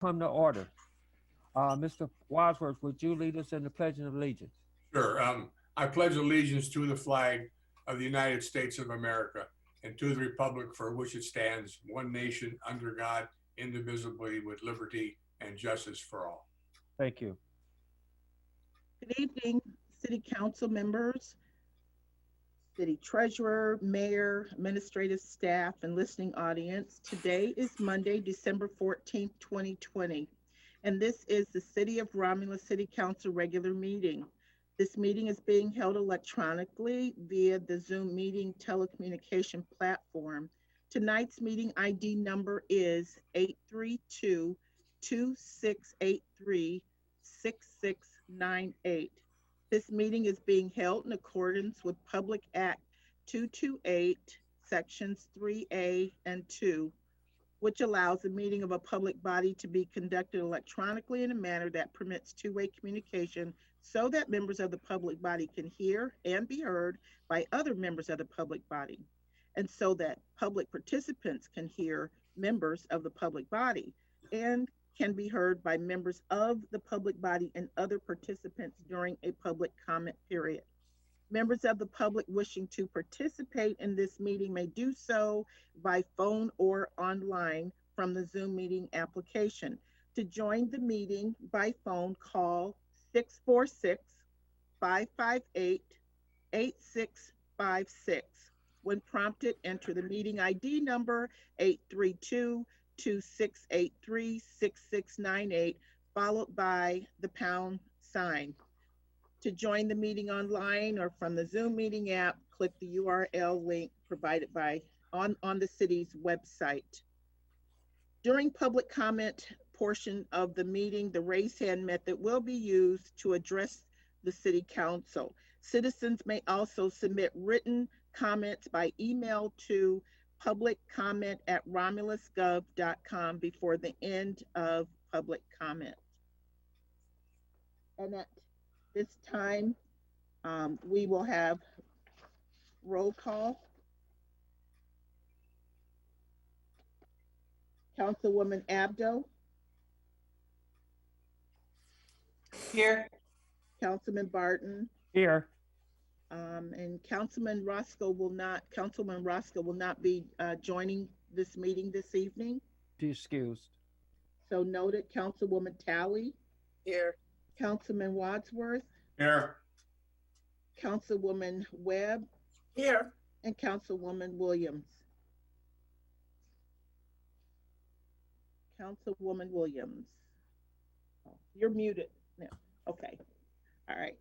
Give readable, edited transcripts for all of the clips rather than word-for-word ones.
Come to order. Mr. Wadsworth, would you lead us in the Pledge of Allegiance? Sure. I pledge allegiance to the flag of the United States of America and to the republic for which it stands, one nation under God, indivisible, with liberty and justice for all. Thank you. Good evening, City Council members, City Treasurer, Mayor, administrative staff, and listening audience. Today is Monday, December 14th, 2020, and this is the City of Romulus City Council regular meeting. This meeting is being held electronically via the Zoom meeting telecommunication platform. Tonight's meeting ID number is 832-2683-6698. This meeting is being held in accordance with Public Act 228, Sections 3A and 2, which allows the meeting of a public body to be conducted electronically in a manner that permits two-way communication so that members of the public body can hear and be heard by other members of the public body, and so that public participants can hear members of the public body and can be heard by members of the public body and other participants during a public comment period. Members of the public wishing to participate in this meeting may do so by phone or online from the Zoom meeting application. To join the meeting by phone, call 646-558-8656. When prompted, enter the meeting ID number 832-2683-6698, followed by the pound sign. To join the meeting online or from the Zoom meeting app, click the URL link provided on the city's website. During public comment portion of the meeting, the raise hand method will be used to address the City Council. Citizens may also submit written comments by email to publiccomment@romulusgov.com before the end of public comment. And at this time, we will have roll call. Councilwoman Abdo. Here. Councilman Barton. Here. And Councilman Roscoe will not be joining this meeting this evening. Be excused. So noted. Councilwoman Talley. Here. Councilman Wadsworth. Here. Councilwoman Webb. Here. And Councilwoman Williams. Councilwoman Williams. Oh, you're muted now. Okay. All right.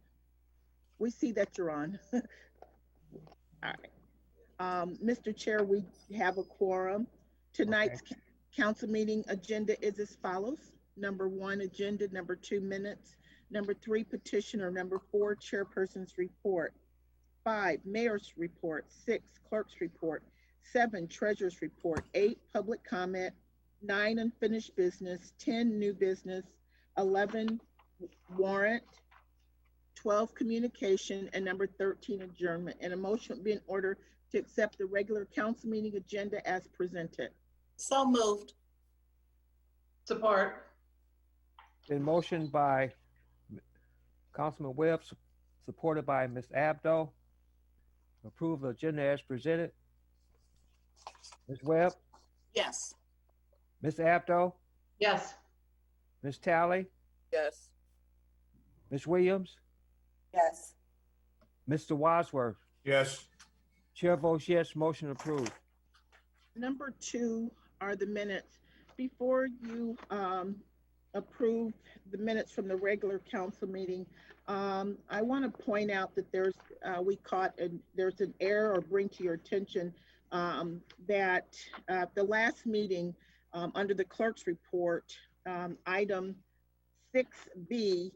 We see that you're on. All right. Mr. Chair, we have a quorum. Tonight's council meeting agenda is as follows. Number 1, agenda. Number 2, minutes. Number 3, petitioner. Number 4, chairperson's report. 5, mayor's report. 6, clerk's report. 7, treasurer's report. 8, public comment. 9, unfinished business. 10, new business. 11, warrant. 12, communication, and number 13, adjournment. And a motion would be in order to accept the regular council meeting agenda as presented. So moved. Support. Been motioned by Councilman Webb, supported by Ms. Abdo. Approve the agenda as presented. Ms. Webb, Yes. Ms. Abdo, Yes. Ms. Talley, Yes. Ms. Williams, Yes. Mr. Wadsworth. Yes. Chair votes yes, motion approved. Number 2 are the minutes. Before you approve the minutes from the regular council meeting, I want to point out that there's an error, or bring to your attention that the last meeting under the clerk's report, item 6B,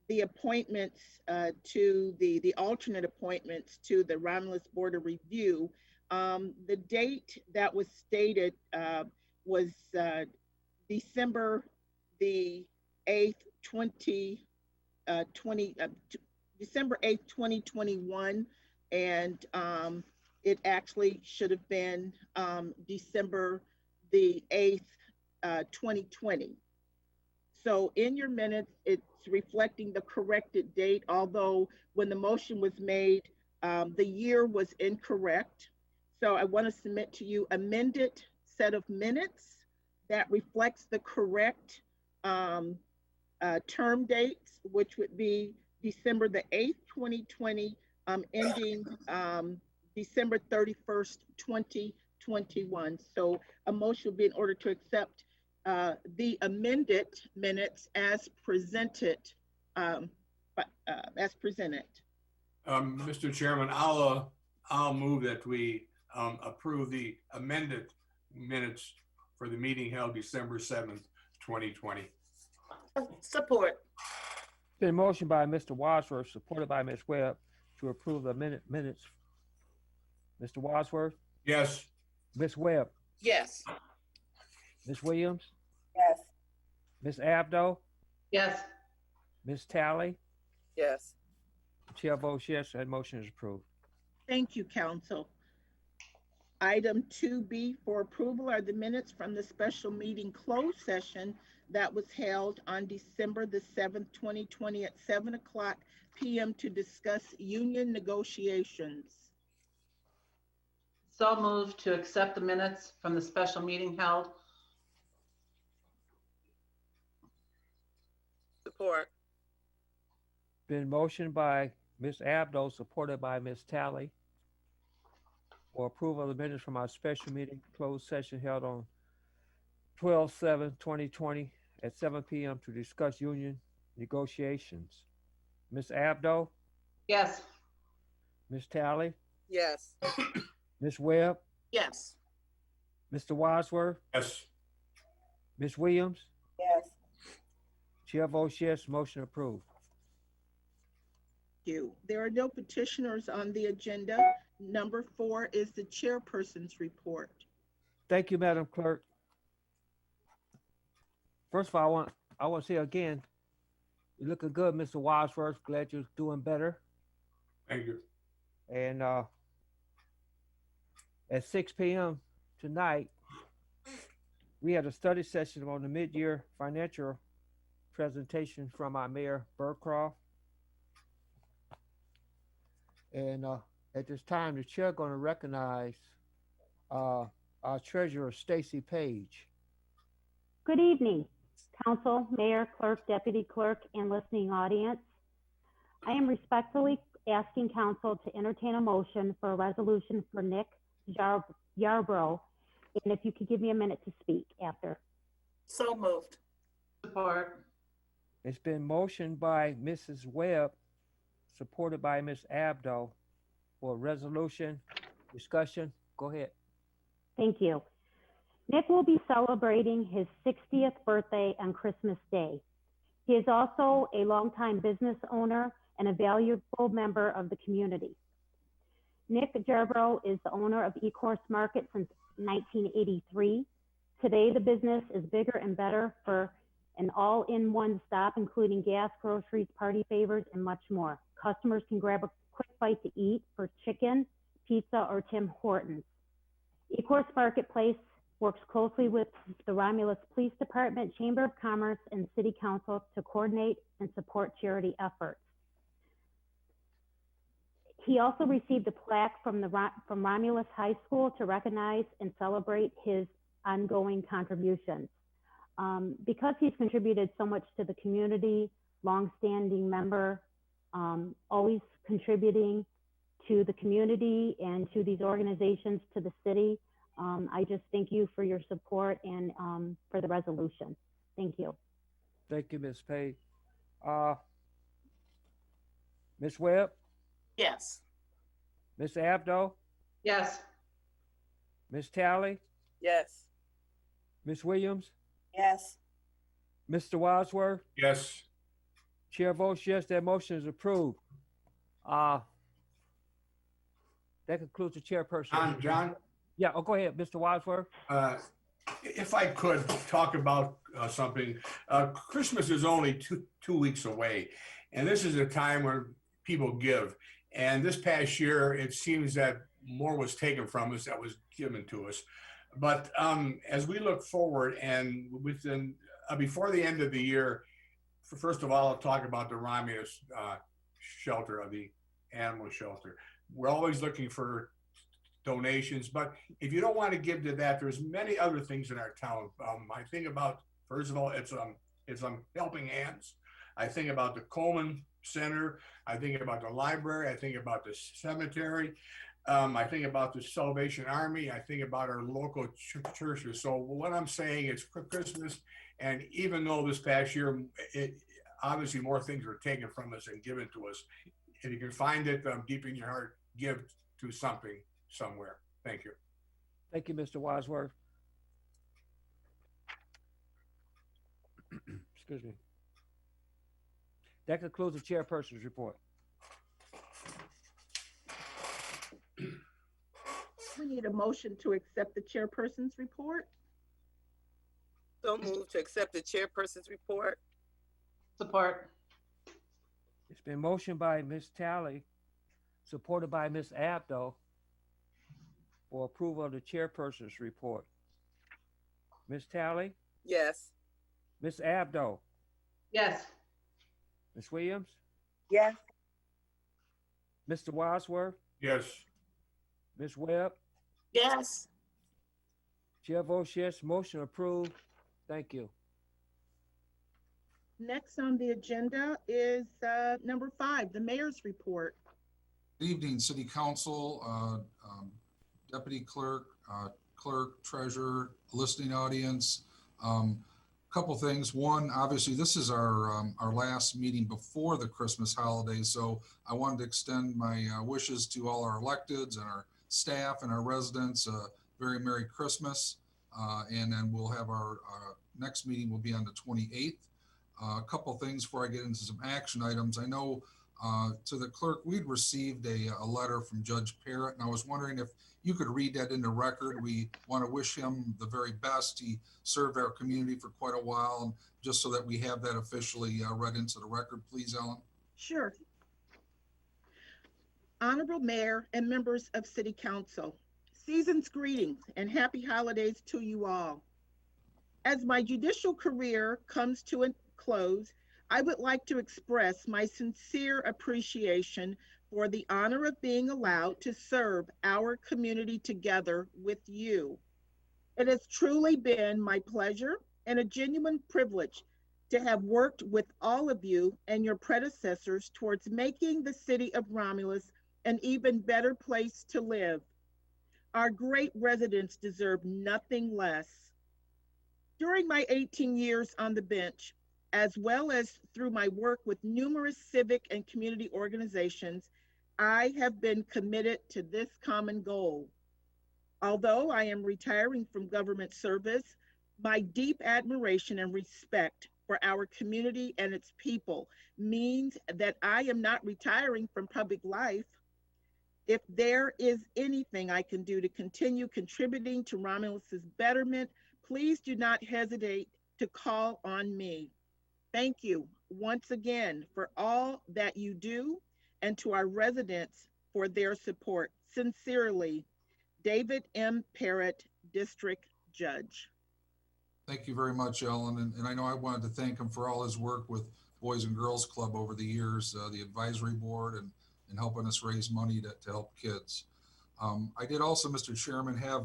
the appointments to the alternate appointments to the Romulus Board of Review, the date that was stated was December the 8th, 2021, and it actually should have been December the 8th, 2020. So in your minutes, it's reflecting the corrected date, although when the motion was made, the year was incorrect. So I want to submit to you amended set of minutes that reflects the correct term dates, which would be December the 8th, 2020, ending December 31st, 2021. So a motion will be in order to accept the amended minutes as presented. Mr. Chairman, I'll move that we approve the amended minutes for the meeting held December 7th, 2020. Support. Been motioned by Mr. Wadsworth, supported by Ms. Webb, to approve the minutes. Mr. Wadsworth, Yes. Ms. Webb, Yes. Ms. Williams, Yes. Ms. Abdo, Yes. Ms. Tally. Yes. Chair votes yes, that motion is approved. Thank you, Council. Item 2B for approval are the minutes from the special meeting closed session that was held on December the 7th, 2020 at 7:00 p.m. to discuss union negotiations. So moved to accept the minutes from the special meeting held. Support. Been motioned by Ms. Abdo, supported by Ms. Tally, for approval of the minutes from our special meeting closed session held on 12/7/2020 at 7 p.m. to discuss union negotiations. Ms. Abdo, Yes. Ms. Tally, Yes. Ms. Webb, Yes. Mr. Wadsworth, Yes. Ms. Williams. Yes. Chair votes yes, motion approved. You. There are no petitioners on the agenda. Number 4 is the chairperson's report. Thank you, Madam Clerk. First of all, I want to say again, you're looking good, Mr. Wadsworth. Glad you're doing better. Thank you. And at 6 p.m. tonight, we had a study session on the mid-year financial presentation from our Mayor Burcroft. And at this time, the chair going to recognize our treasurer, Stacy Page. Good evening, Council, Mayor, Clerk, Deputy Clerk, and listening audience. I am respectfully asking Council to entertain a motion for a resolution for Nick Yarbrough, and if you could give me a minute to speak after. So moved. Support. It's been motioned by Mrs. Webb, supported by Ms. Abdo, for a resolution discussion. Go ahead. Thank you. Nick will be celebrating his 60th birthday on Christmas Day. He is also a longtime business owner and a valuable member of the community. Nick Yarbrough is the owner of E-Course Market since 1983. Today, the business is bigger and better for an all-in-one stop, including gas, groceries, party favors, and much more. Customers can grab a quick bite to eat for chicken, pizza, or Tim Hortons. E-Course Marketplace works closely with the Romulus Police Department, Chamber of Commerce, and City Council to coordinate and support charity efforts. He also received a plaque from Romulus High School to recognize and celebrate his ongoing contributions. Because he's contributed so much to the community, longstanding member, always contributing to the community and to these organizations, to the city. I just thank you for your support and for the resolution. Thank you. Thank you, Ms. Page. Ms. Webb, Yes. Ms. Abdo, Yes. Ms. Tally, Yes. Ms. Williams, Yes. Mr. Wadsworth. Yes. Chair votes yes, that motion is approved. That concludes the chairperson. John, Yeah, go ahead, Mr. Wadsworth. if I could talk about something, Christmas is only two weeks away, and this is a time when people give. And this past year, it seems that more was taken from us that was given to us. But as we look forward and within before the end of the year, first of all, I'll talk about the Romulus shelter, the animal shelter. We're always looking for donations, but if you don't want to give to that, there's many other things in our town. I think about, first of all, it's helping hands. I think about the Coleman Center. I think about the library. I think about the cemetery. I think about the Salvation Army. I think about our local churches. So what I'm saying is Christmas, and even though this past year, obviously more things were taken from us and given to us, if you can find it deep in your heart, give to something somewhere. Thank you. Thank you, Mr. Wadsworth. Excuse me. That concludes the chairperson's report. We need a motion to accept the chairperson's report. So moved to accept the chairperson's report. Support. It's been motioned by Ms. Talley, supported by Ms. Abdo, for approval of the chairperson's report. Ms. Talley, Yes. Ms. Abdo, Yes. Ms. Williams, Yes. Mr. Wadsworth, Yes. Ms. Webb. Yes. Chair votes yes, motion approved. Thank you. Next on the agenda is number 5, the mayor's report. Good evening, City Council, Deputy Clerk, Clerk, Treasurer, listening audience. Couple things. One, obviously, this is our last meeting before the Christmas holidays, so I wanted to extend my wishes to all our electeds and our staff and our residents. Very Merry Christmas, and then we'll have our next meeting will be on the 28th. A couple things before I get into some action items. I know to the clerk, we'd received a letter from Judge Parrott, and I was wondering if you could read that into record. We want to wish him the very best. He served our community for quite a while, and just so that we have that officially read into the record, please, Ellen. Sure. Honorable Mayor and members of City Council, season's greetings and happy holidays to you all. As my judicial career comes to a close, I would like to express my sincere appreciation for the honor of being allowed to serve our community together with you. It has truly been my pleasure and a genuine privilege to have worked with all of you and your predecessors towards making the city of Romulus an even better place to live. Our great residents deserve nothing less. During my 18 years on the bench, as well as through my work with numerous civic and community organizations, I have been committed to this common goal. Although I am retiring from government service, my deep admiration and respect for our community and its people means that I am not retiring from public life. If there is anything I can do to continue contributing to Romulus's betterment, please do not hesitate to call on me. Thank you once again for all that you do, and to our residents for their support. Sincerely, David M. Parrott, District Judge. Thank you very much, Ellen. And I know I wanted to thank him for all his work with Boys and Girls Club over the years, the advisory board, and helping us raise money to help kids. I did also, Mr. Chairman, I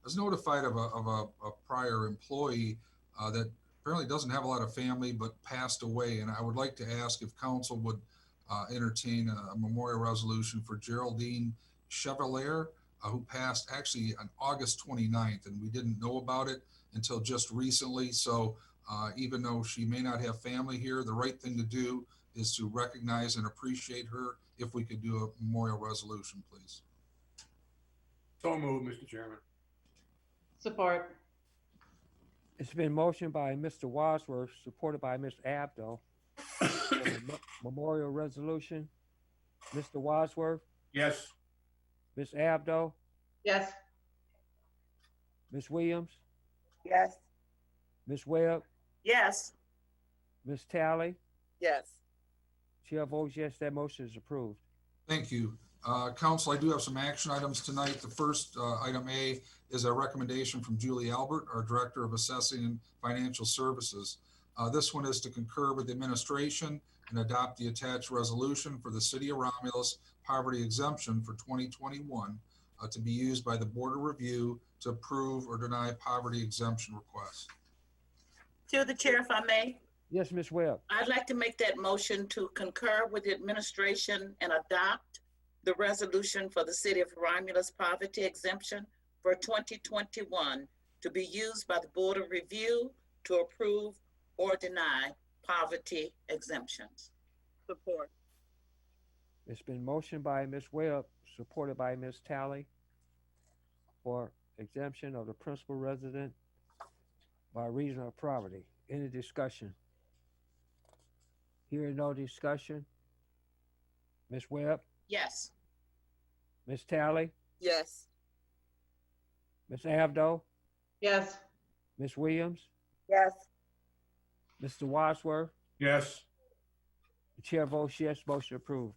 was notified of a prior employee that apparently doesn't have a lot of family but passed away. And I would like to ask if council would entertain a memorial resolution for Geraldine Chevalier, who passed actually on August 29th, and we didn't know about it until just recently. So even though she may not have family here, the right thing to do is to recognize and appreciate her. If we could do a memorial resolution, please. So moved, Mr. Chairman. Support. It's been motioned by Mr. Wadsworth, supported by Ms. Abdo, for the memorial resolution. Mr. Wadsworth, Yes. Ms. Abdo, Yes. Ms. Williams, Yes. Ms. Webb, Yes. Ms. Talley. Yes. Chair votes yes, that motion is approved. Thank you. Council, I do have some action items tonight. The first item A is a recommendation from Julie Albert, our Director of Assessing and Financial Services. This one is to concur with the administration and adopt the attached resolution for the City of Romulus poverty exemption for 2021 to be used by the Board of Review to approve or deny poverty exemption requests. Through the chair, if I may, Yes, Ms. Webb. I'd like to make that motion to concur with the administration and adopt the resolution for the City of Romulus poverty exemption for 2021 to be used by the Board of Review to approve or deny poverty exemptions. Support. It's been motioned by Ms. Webb, supported by Ms. Talley for exemption of the principal resident by reason of poverty. Any discussion? Hearing no discussion. Ms. Webb, Yes. Ms. Talley, Yes. Ms. Abdo, yes, Ms. Williams, Yes. Mr. Wadsworth. Yes. The chair votes yes, motion approved.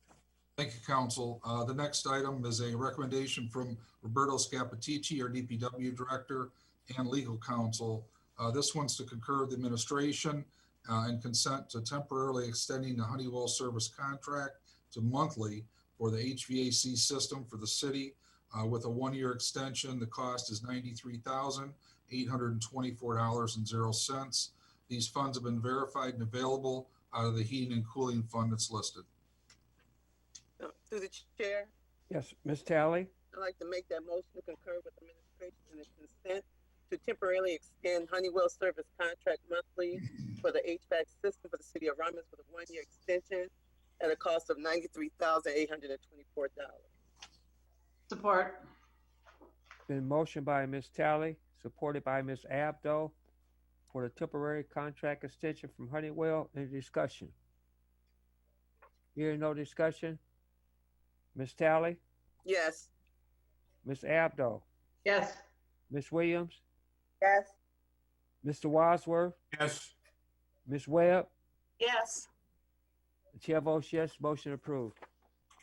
Thank you, Council. The next item is a recommendation from Roberto Scapitici, our DPW Director and Legal Counsel. This one's to concur with the administration and consent to temporarily extending the Honeywell service contract to monthly for the HVAC system for the city with a 1-year extension. The cost is $93,824.00. These funds have been verified and available out of the heating and cooling fund that's listed. Through the chair, Yes, Ms. Talley, I'd like to make that motion to concur with administration and the consent to temporarily extend Honeywell service contract monthly for the HVAC system for the City of Romulus with a 1-year extension at a cost of $93,824. support, been motioned by Ms. Talley, supported by Ms. Abdo for the temporary contract extension from Honeywell. Any discussion? Hearing no discussion. Ms. Talley, Yes. Ms. Abdo, yes, Ms. Williams, Yes. Mr. Wadsworth, Yes. Ms. Webb. Yes. The chair votes yes, motion approved.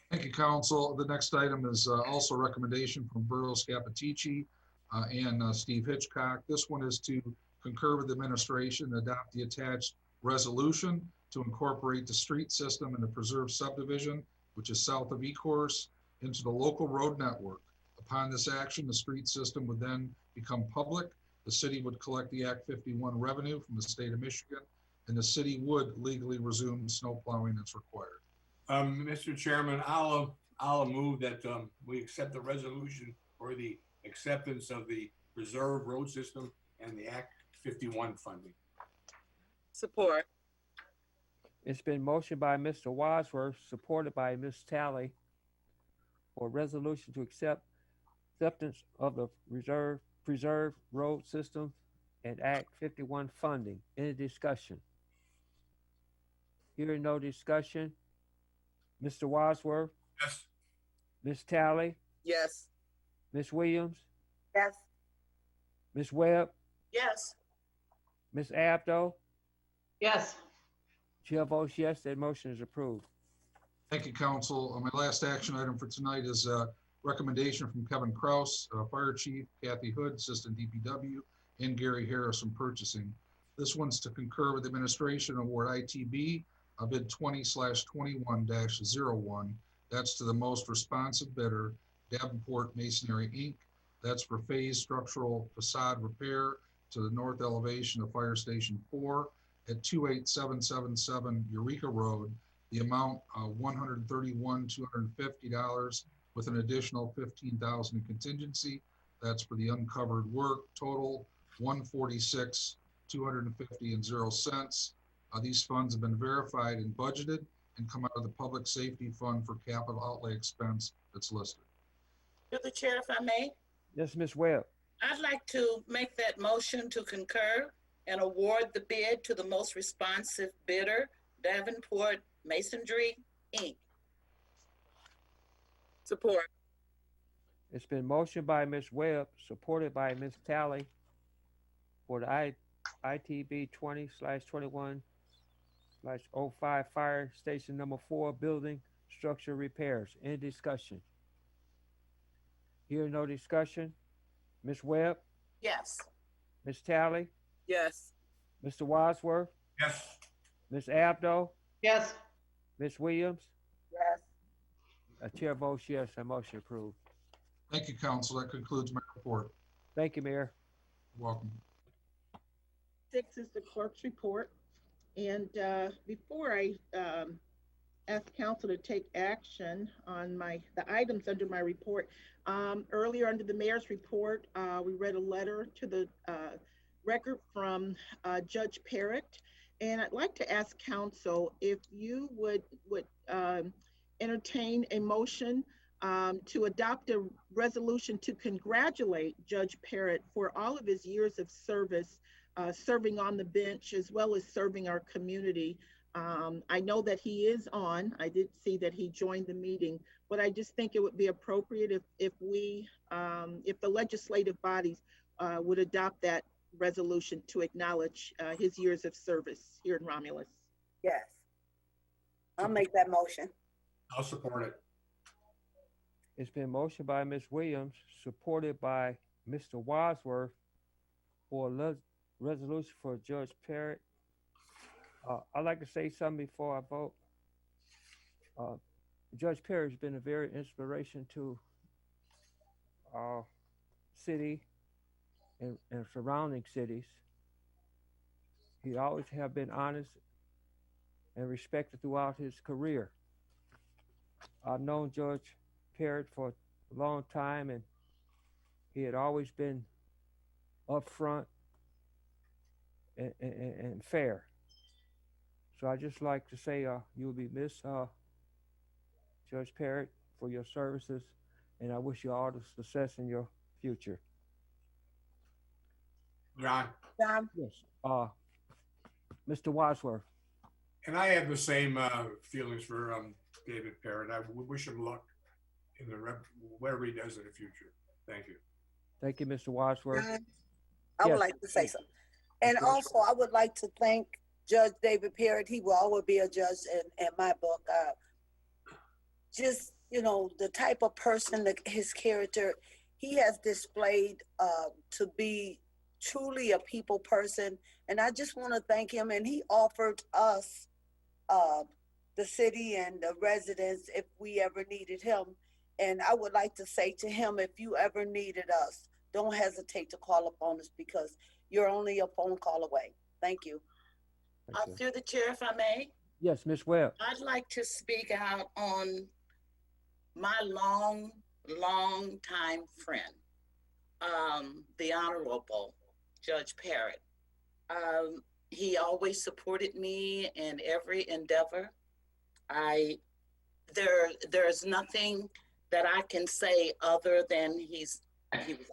Thank you, Council. The next item is also a recommendation from Roberto Scapitici and Steve Hitchcock. This one is to concur with the administration and adopt the attached resolution to incorporate the street system in the preserve subdivision, which is south of E-Course, into the local road network. Upon this action, the street system would then become public. The city would collect the Act 51 revenue from the state of Michigan, and the city would legally resume snow plowing as required. Mr. Chairman, I'll move that we accept the resolution for the acceptance of the reserve road system and the Act 51 funding. Support. It's been motioned by Mr. Wadsworth, supported by Ms. Talley for a resolution to acceptance of the preserve road system and Act 51 funding. Any discussion? Hearing no discussion. Mr. Wadsworth, Yes. Ms. Talley, Yes. Ms. Williams, Yes. Ms. Webb, Yes. Ms. Abdo. yes, Chair votes yes, that motion is approved. Thank you, Council. My last action item for tonight is a recommendation from Kevin Kraus, Fire Chief, Kathy Hood, Assistant DPW, and Gary Harris from Purchasing. This one's to concur with administration award ITB bid 20/21-01. That's to the most responsive bidder, Davenport Masonry, Inc. That's for phase structural facade repair to the north elevation of Fire Station 4 at 28777 Eureka Road. The amount $131,250 with an additional $15,000 in contingency. That's for the uncovered work. Total $146,250.00. These funds have been verified and budgeted and come out of the Public Safety Fund for capital outlay expense that's listed. Through the chair, if I may, Yes, Ms. Webb. I'd like to make that motion to concur and award the bid to the most responsive bidder, Davenport Masonry, Inc. Support. It's been motioned by Ms. Webb, supported by Ms. Talley for the ITB 20/21/05 Fire Station number 4 building structure repairs. Any discussion? Here, no discussion. Ms. Webb, Yes. Ms. Tally, Yes. Mr. Wadsworth, Yes. Ms. Abdo, Yes. Ms. Williams. Yes. Chair votes yes, that motion approved. Thank you, council. That concludes my report. Thank you, Mayor. You're welcome. 6 is the clerk's report. And before I ask council to take action on the items under my report, earlier under the mayor's report, we read a letter to the record from Judge Parrott. And I'd like to ask council if you would entertain a motion to adopt a resolution to congratulate Judge Parrott for all of his years of service, serving on the bench as well as serving our community. I know that he is on. I did see that he joined the meeting, but I just think it would be appropriate if the legislative bodies would adopt that resolution to acknowledge his years of service here in Romulus. Yes. I'll make that motion. I'll support it. It's been motioned by Ms. Williams, supported by Mr. Wadsworth for a resolution for Judge Parrott. I'd like to say something before I vote. Judge Parrott has been a very inspiration to our city and surrounding cities. He always have been honest and respected throughout his career. I've known Judge Parrott for a long time, and he had always been upfront and fair. So I just like to say you'll be missed, Judge Parrott, for your services, and I wish you all the success in your future. John, Yes. Mr. Wadsworth. and I have the same feelings for David Parrott. I wish him luck in whatever he does in the future. Thank you. Thank you, Mr. Wadsworth. I would Yes. like to say something. And Okay. also, I would like to thank Judge David Parrott. He will always be a judge in my book. Just, the type of person, his character, he has displayed to be truly a people person. And I just want to thank him. And he offered us, the city and the residents, if we ever needed him. And I would like to say to him, if you ever needed us, don't hesitate to call upon us, because you're only a phone call away. Thank you. Thank you. Through the chair, if I may, Yes, Ms. Webb. I'd like to speak out on my long time friend, the Honorable Judge Parrott. He always supported me in every endeavor. There's nothing that I can say other than he was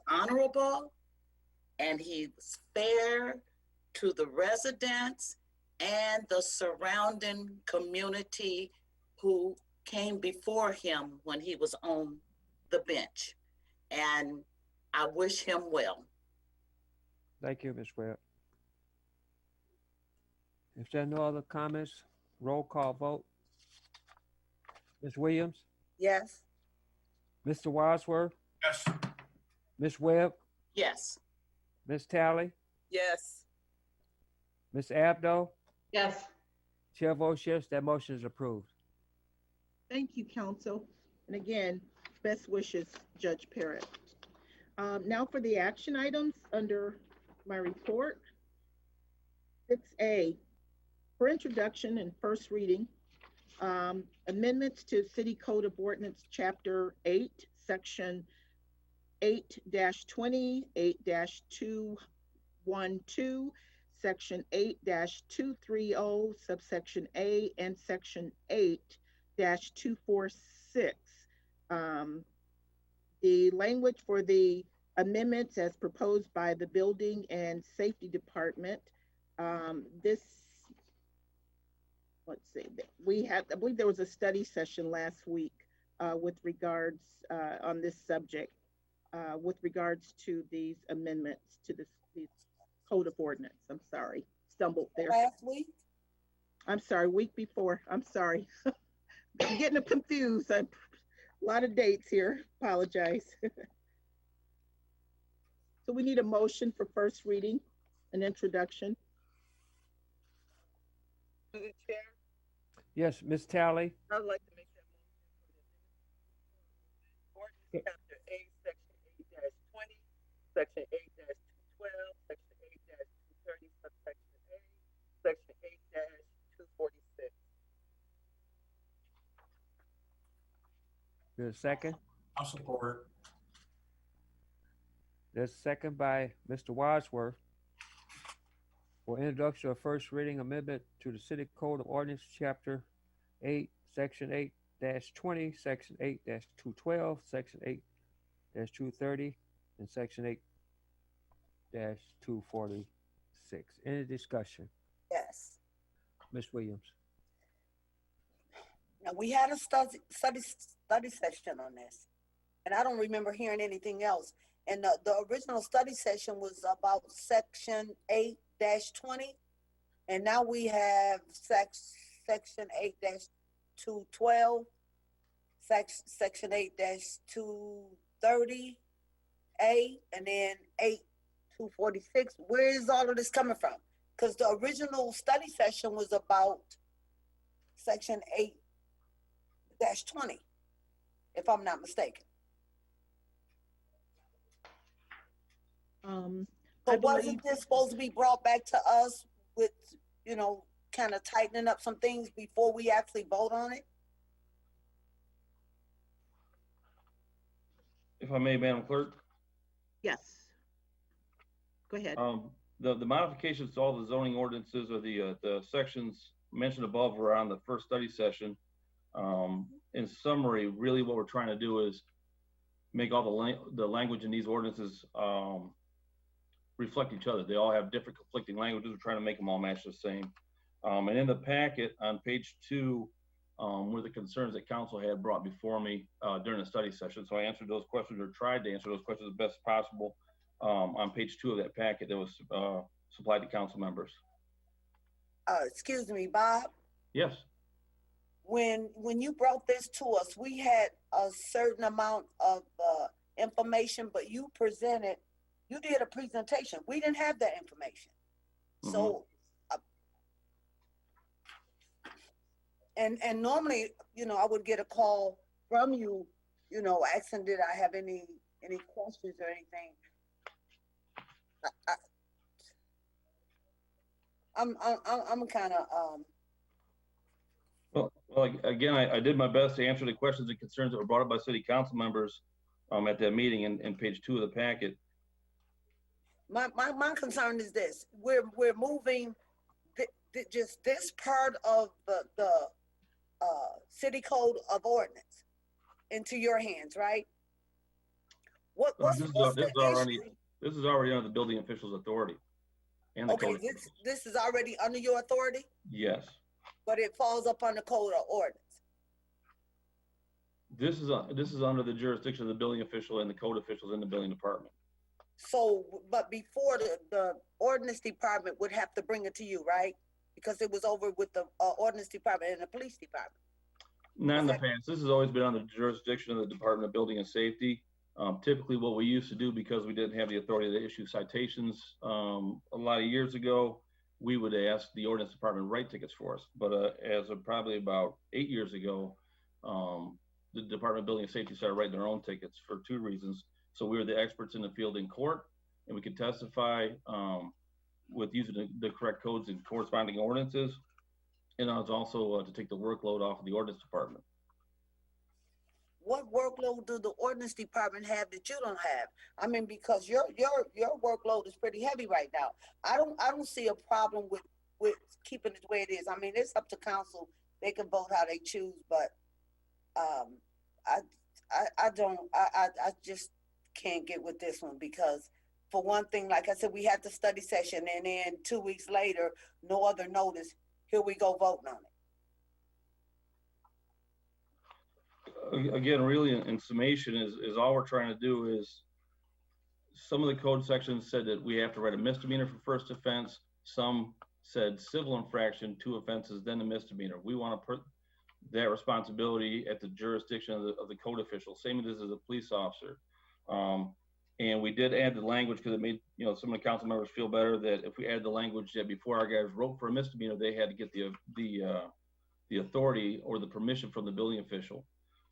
honorable and he was fair to the residents and the surrounding community who came before him when he was on the bench. And I wish him well. Thank you, Ms. Webb. If there are no other comments, roll call vote. Ms. Williams, Yes. Mr. Wadsworth, Yes. Ms. Webb, Yes. Ms. Tally, Yes. Ms. Abdo. Yes. Chair votes yes, that motion is approved. Thank you, council. And again, best wishes, Judge Parrott. Now for the action items under my report. 6A, for introduction and first reading, amendments to City Code of Ordinance, Chapter 8, Section 8-20, 8-212, Section 8-230, subsection A, and Section 8-246. The language for the amendments as proposed by the Building and Safety Department. Let's see, I believe there was a study session last week with regards on this subject, with regards to these amendments to these Code of Ordinance. I'm sorry, stumbled there. Last week? I'm sorry, week before. I'm sorry. I'm getting them confused. A lot of dates here. Apologize. So we need a motion for first reading, an introduction. To the chair, Yes, Ms. Tally. I would like to make that motion. Ordinance chapter 8, section 8-20, section 8-212, section 8-230, subsection A, section 8-246. There's a second. I'll support it. There's a second by Mr. Wadsworth for introduction of first reading amendment to the City Code of Ordinance, Chapter 8, Section 8-20, Section 8-212, Section 8-230, and Section 8-246. Any discussion? Yes. Ms. Williams? Now, we had a study session on this, and I don't remember hearing anything else. And the original study session was about section 8-20, and now we have section 8-212, section 8-230A, and then 8-246. Where is all of this coming from? Because the original study session was about section 8-20, if I'm not mistaken. I But believe, wasn't this supposed to be brought back to us with, kind of tightening up some things before we actually vote on it? If I may, Madam Clerk, yes. Go ahead. the modifications to all the zoning ordinances or the sections mentioned above were on the first study session. In summary, really what we're trying to do is make all the language in these ordinances reflect each other. They all have different conflicting languages. We're trying to make them all match the same. And in the packet on page 2 were the concerns that council had brought before me during the study session. So I answered those questions, or tried to answer those questions as best possible on page 2 of that packet that was supplied to council members. Excuse me, Bob. Yes. When you brought this to us, we had a certain amount of information, but you did a presentation. We didn't have that information. So, and normally, I would get a call from you, asking did I have any questions or anything. I'm kind of Well, again, I did my best to answer the questions and concerns that were brought up by city council members at that meeting in page 2 of the packet. My concern is this: we're moving just this part of the city code of ordinance into your hands, right? What's This the issue? is already under the building official's authority. And the Okay, code officials. this is already under your authority, Yes. but it falls up under code of ordinance. This is under the jurisdiction of the building official and the code officials in the building department. So, but before the ordinance department would have to bring it to you, right? Because it was over with the ordinance department and the police department. Not in the past. This has always been under the jurisdiction of the Department of Building and Safety. Typically what we used to do, because we didn't have the authority to issue citations a lot of years ago, we would ask the ordinance department to write tickets for us. But as of probably about 8 years ago, the Department of Building and Safety started writing their own tickets for 2 reasons. So we were the experts in the field in court, and we could testify with using the correct codes and corresponding ordinances. And I was also to take the workload off of the ordinance department. What workload do the ordinance department have that you don't have? I mean, because your workload is pretty heavy right now. I don't see a problem with keeping it the way it is. I mean, it's up to council. They can vote how they choose, but I just can't get with this one, because for one thing, like I said, we had the study session, and then 2 weeks later, no other notice. Here we go voting on it. Again, really in summation is all we're trying to do is, some of the code sections said that we have to write a misdemeanor for first offense. Some said civil infraction, 2 offenses, then a misdemeanor. We want to that responsibility at the jurisdiction of the code official, same as a police officer. And we did add the language because it made, some of the council members feel better that if we add the language that before our guys wrote for a misdemeanor, they had to get the authority or the permission from the building official.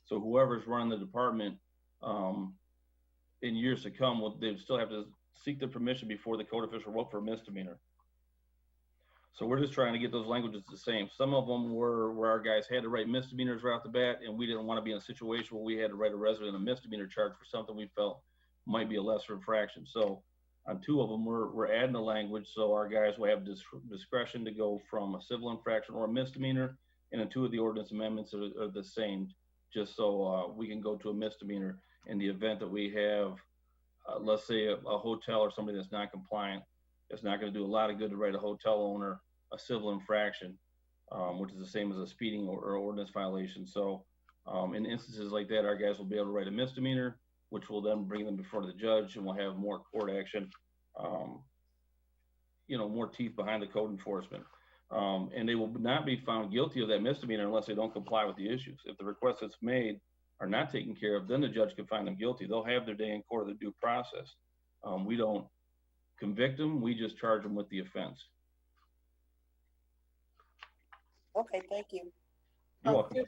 So whoever's running the department in years to come, they still have to seek the permission before the code official wrote for a misdemeanor. So we're just trying to get those languages the same. Some of them were where our guys had to write misdemeanors right off the bat, and we didn't want to be in a situation where we had to write a resident a misdemeanor charge for something we felt might be a lesser infraction. So on 2 of them, we're adding the language so our guys will have discretion to go from a civil infraction or a misdemeanor, and then 2 of the ordinance amendments are the same, just so we can go to a misdemeanor in the event that we have, let's say, a hotel or somebody that's not compliant. It's not going to do a lot of good to write a hotel owner a civil infraction, which is the same as a speeding or ordinance violation. So in instances like that, our guys will be able to write a misdemeanor, which will then bring them before the judge, and we'll have more court action, more teeth behind the code enforcement. And they will not be found guilty of that misdemeanor unless they don't comply with the issues. If the requests that's made are not taken care of, then the judge can find them guilty. They'll have their day in court of the due process. We don't convict them, we just charge them with the offense. Okay, thank you. You're welcome.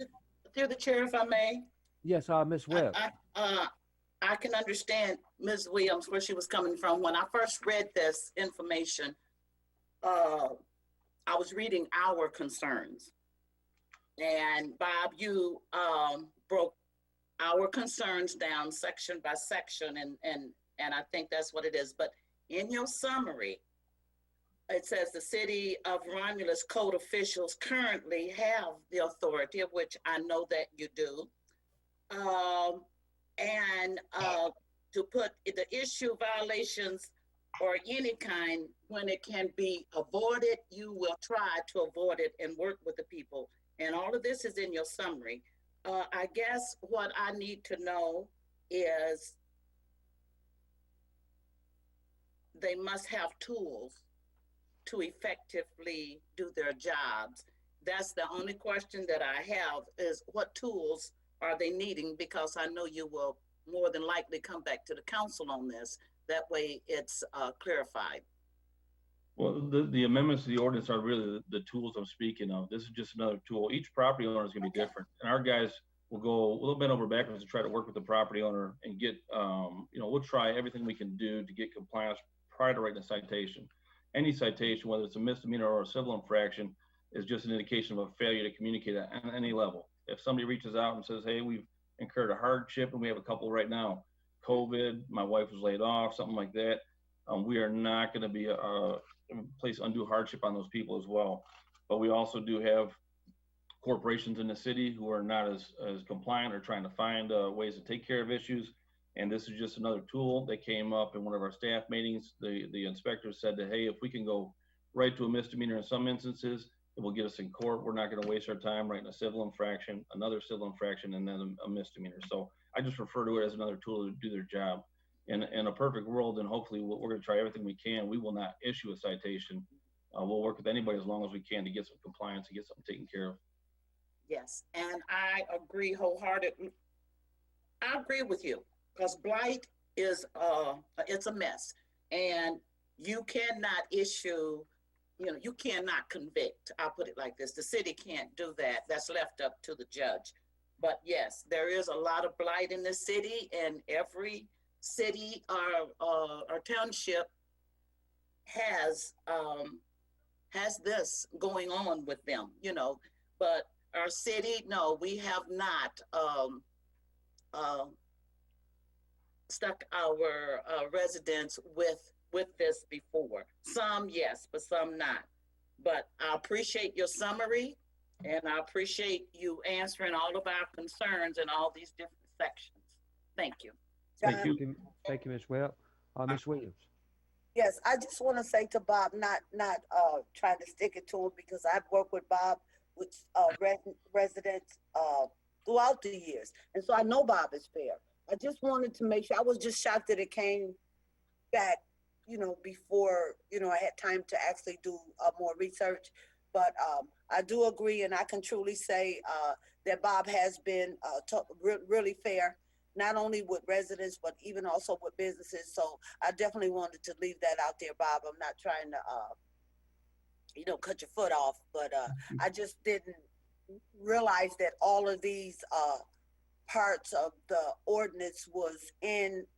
Through the chair, if I may. Yes, Ms. Webb. I can understand Ms. Williams, where she was coming from. When I first read this information, I was reading our concerns. And Bob, you broke our concerns down section by section, and I think that's what it is. But in your summary, it says the city of Romulus code officials currently have the authority, of which I know that you do. And to put the issue violations or any kind, when it can be avoided, you will try to avoid it and work with the people. And all of this is in your summary. I guess what I need to know is they must have tools to effectively do their jobs. That's the only question that I have, is what tools are they needing? Because I know you will more than likely come back to the council on this. That way it's clarified. Well, the amendments to the ordinance are really the tools I'm speaking of. This is just another tool. Each property owner is going to be different. And our guys will go a little bit over backwards to try to work with the property owner and get, we'll try everything we can do to get compliance prior to writing a citation. Any citation, whether it's a misdemeanor or a civil infraction, is just an indication of a failure to communicate at any level. If somebody reaches out and says, hey, we've incurred a hardship, and we have a couple right now, COVID, my wife was laid off, something like that, we are not going to be place undue hardship on those people as well. But we also do have corporations in the city who are not as compliant or trying to find ways to take care of issues. And this is just another tool that came up in one of our staff meetings. The inspectors said that, hey, if we can go right to a misdemeanor in some instances, it will get us in court. We're not going to waste our time writing a civil infraction, another civil infraction, and then a misdemeanor. So I just refer to it as another tool to do their job. In a perfect world, and hopefully we're going to try everything we can, we will not issue a citation. We'll work with anybody as long as we can to get some compliance and get something taken care of. Yes, and I agree wholeheartedly. I agree with you, because blight is it's a mess, and you cannot issue, you cannot convict. I'll put it like this: the city can't do that. That's left up to the judge. But yes, there is a lot of blight in the city, and every city or township has this going on with them, but our city, no, we have not stuck our residents with this before. Some yes, but some not. But I appreciate your summary, and I appreciate you answering all of our concerns in all these different sections. Thank you. Thank you. Thank you, Ms. Webb. Ms. Williams. Yes, I just want to say to Bob, not trying to stick it to him, because I've worked with Bob with residents throughout the years, and so I know Bob is fair. I just wanted to make sure. I was just shocked that it came back, before I had time to actually do more research. But I do agree, and I can truly say that Bob has been really fair, not only with residents, but even also with businesses. So I definitely wanted to leave that out there, Bob. I'm not trying to, cut your foot off, but I just didn't realize that all of these parts of the ordinance was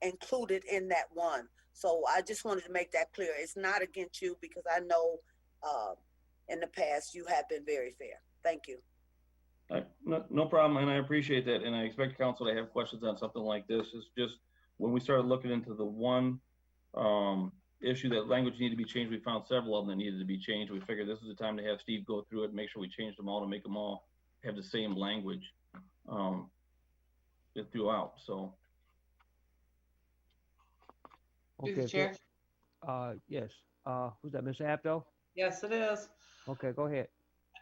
included in that one. So I just wanted to make that clear. It's not against you, because I know in the past you have been very fair. Thank you. No problem, and I appreciate that, and I expect council to have questions on something like this. It's just, when we started looking into the one issue that language needed to be changed, we found several of them that needed to be changed. We figured this is the time to have Steve go through it and make sure we change them all to make them all have the same language throughout, so. Through Okay, the chair. yes, who's that, Ms. Abdo? Yes, it is. Okay, go ahead.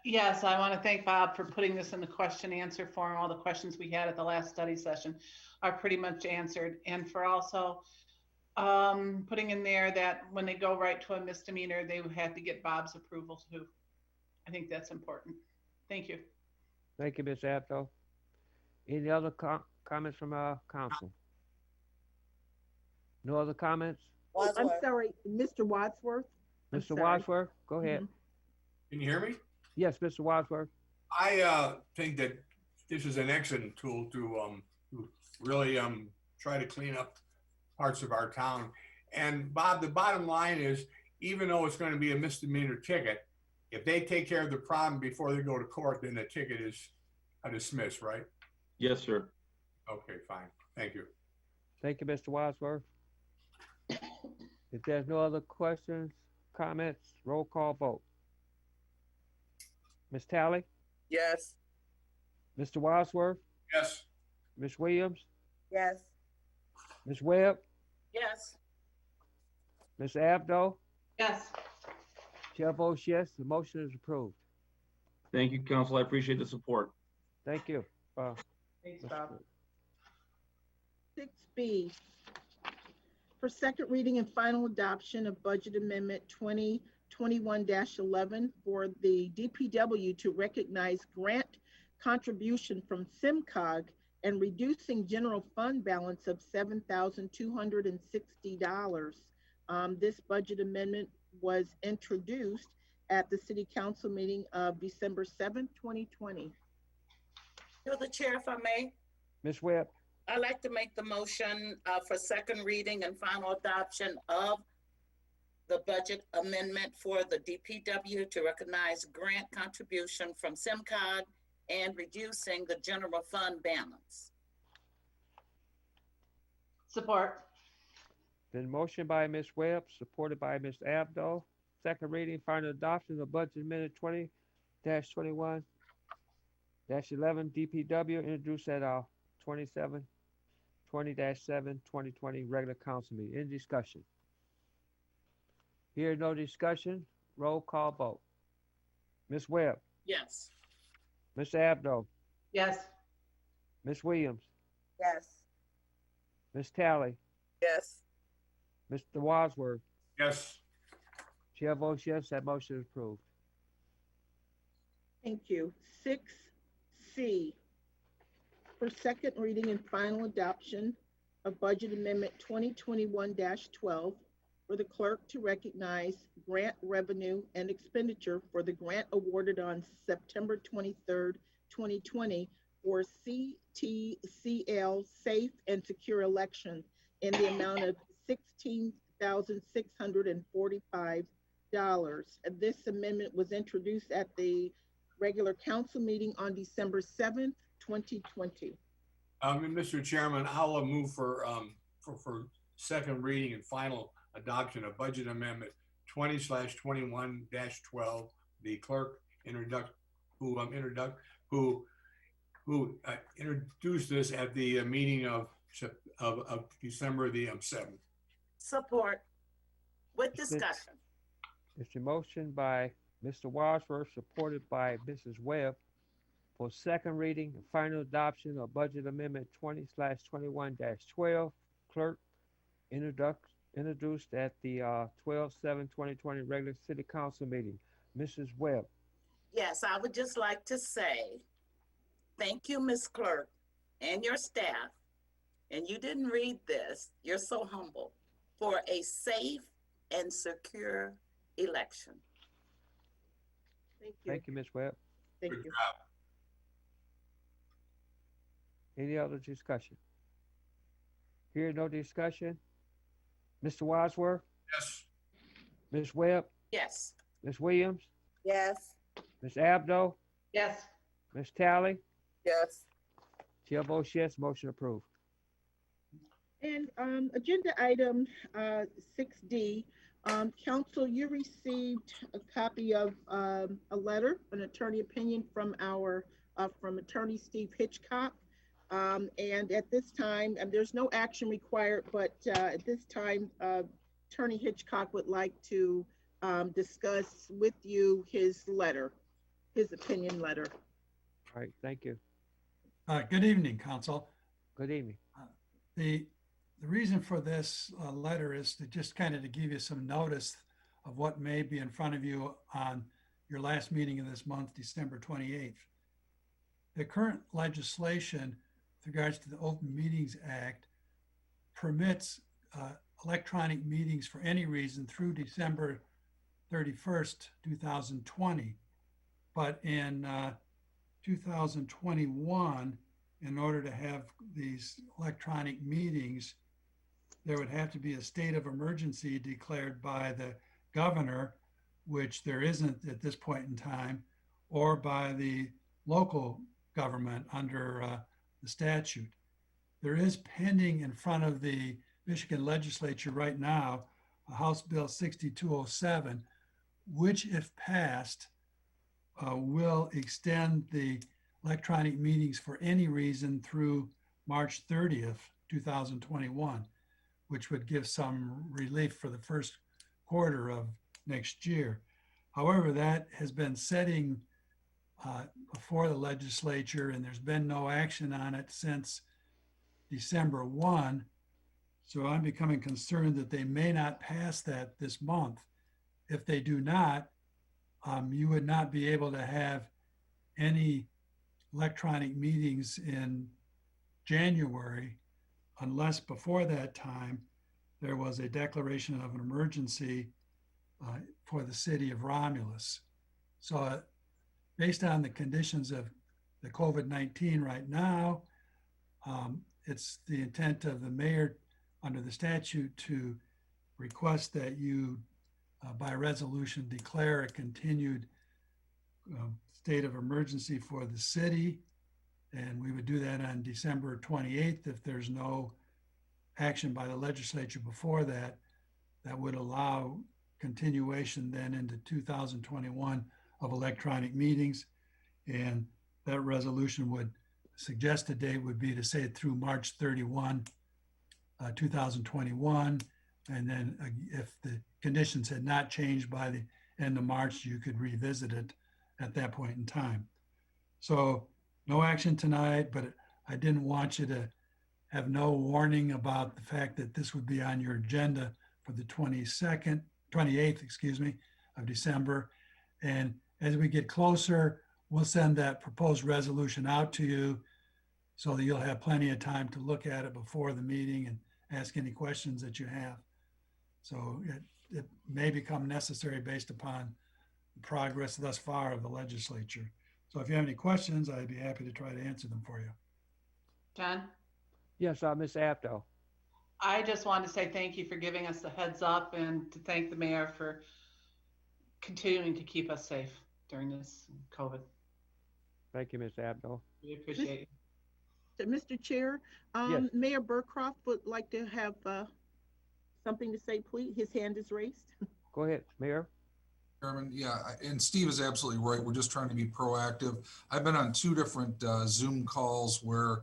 Yes, I want to thank Bob for putting this in the question answer form. All the questions we had at the last study session are pretty much answered. And for also putting in there that when they go right to a misdemeanor, they would have to get Bob's approval too. I think that's important. Thank you. Thank you, Ms. Abdo. Any other comments from council? No other comments? I'm sorry, Mr. Wadsworth. I'm Mr. sorry. Wadsworth, go ahead. Mhm. Can you hear me? Yes, Mr. Wadsworth. I think that this is an excellent tool to really try to clean up parts of our town. And Bob, the bottom line is, even though it's going to be a misdemeanor ticket, if they take care of the problem before they go to court, then the ticket is dismissed, right? Yes, sir. Okay, fine. Thank you. Thank you, Mr. Wadsworth. If there's no other questions, comments, roll call vote. Ms. Tally, Yes. Mr. Wadsworth, Yes. Ms. Williams, Yes. Ms. Webb, Yes. Ms. Abdo, Yes. chair votes yes, the motion is approved. Thank you, council. I appreciate the support. Thank you. Thanks, Bob. 6B, for second reading and final adoption of Budget Amendment 2021-11 for the DPW to recognize grant contribution from SIMCOG and reducing general fund balance of $7,260. This budget amendment was introduced at the City Council meeting of December 7th, 2020. Through the chair, if I may, Ms. Webb, I'd like to make the motion for second reading and final adoption of the budget amendment for the DPW to recognize grant contribution from SIMCOG and reducing the general fund balance. Support. been motion by Ms. Webb, supported by Ms. Abdo. Second reading, final adoption of budget amendment 20-21-11 DPW introduced at our 2020 regular council meeting. In discussion. Here, no discussion. Roll call vote. Ms. Webb, Yes. Ms. Abdo, Yes. Ms. Williams, Yes. Ms. Tally, Yes. Mr. Wadsworth. Yes. Chair votes yes, that motion is approved. Thank you. 6C, for second reading and final adoption of Budget Amendment 2021-12 for the clerk to recognize grant revenue and expenditure for the grant awarded on September 23rd, 2020 for CTCL Safe and Secure Election in the amount of $16,645. This amendment was introduced at the regular council meeting on December 7th, 2020. Mr. Chairman, I'll move for second reading and final adoption of budget amendment 20/21-12. The clerk who introduced this at the meeting of December the 7th. Support with discussion. It's a motion by Mr. Wadsworth, supported by Mrs. Webb, for second reading and final adoption of budget amendment 20/21-12. Clerk introduced at the 12/7/2020 regular city council meeting. Mrs. Webb. Yes, I would just like to say thank you, Ms. Clerk, and your staff, and you didn't read this, you're so humble, for a safe and secure election. Thank you. Thank you, Ms. Webb. Thank Good you. job. Any other discussion? Here, no discussion. Mr. Wadsworth, Yes. Ms. Webb, Yes. Ms. Williams, Yes. Ms. Abdo, Yes. Ms. Tally, Yes. chair votes yes, motion approved. And agenda item 6D, council, you received a copy of a letter, an attorney opinion from from attorney Steve Hitchcock. And at this time, and there's no action required, but at this time, attorney Hitchcock would like to discuss with you his letter, his opinion letter. All right, thank you. Good evening, Council. Good evening. The reason for this letter is to just kind of to give you some notice of what may be in front of you on your last meeting of this month, December 28th. The current legislation with regards to the Open Meetings Act permits electronic meetings for any reason through December 31st, 2020. But in 2021, in order to have these electronic meetings, there would have to be a state of emergency declared by the governor, which there isn't at this point in time, or by the local government under the statute. There is pending in front of the Michigan legislature right now, House Bill 6207, which if passed, will extend the electronic meetings for any reason through March 30th, 2021, which would give some relief for the first quarter of next year. However, that has been setting before the legislature, and there's been no action on it since December 1. So I'm becoming concerned that they may not pass that this month. If they do not, you would not be able to have any electronic meetings in January unless before that time there was a declaration of an emergency for the city of Romulus. So based on the conditions of the COVID-19 right now, it's the intent of the mayor under the statute to request that you by resolution declare a continued state of emergency for the city. And we would do that on December 28th. If there's no action by the legislature before that, that would allow continuation then into 2021 of electronic meetings. And that resolution would suggest a date would be to say it through March 31, 2021. And then if the conditions had not changed by the end of March, you could revisit it at that point in time. So no action tonight, but I didn't want you to have no warning about the fact that this would be on your agenda for the 28th, excuse me, of December. And as we get closer, we'll send that proposed resolution out to you so that you'll have plenty of time to look at it before the meeting and ask any questions that you have. So it may become necessary based upon the progress thus far of the legislature. So if you have any questions, I'd be happy to try to answer them for you. John? Yes, Ms. Abdo. I just want to say thank you for giving us the heads up and to thank the mayor for continuing to keep us safe during this COVID. Thank you, Ms. Abdo. We appreciate it. Mr. Chair, Yes. Mayor Burcroft would like to have something to say, please. His hand is raised. Go ahead, Mayor. Chairman, yeah, and Steve is absolutely right. We're just trying to be proactive. I've been on 2 different Zoom calls where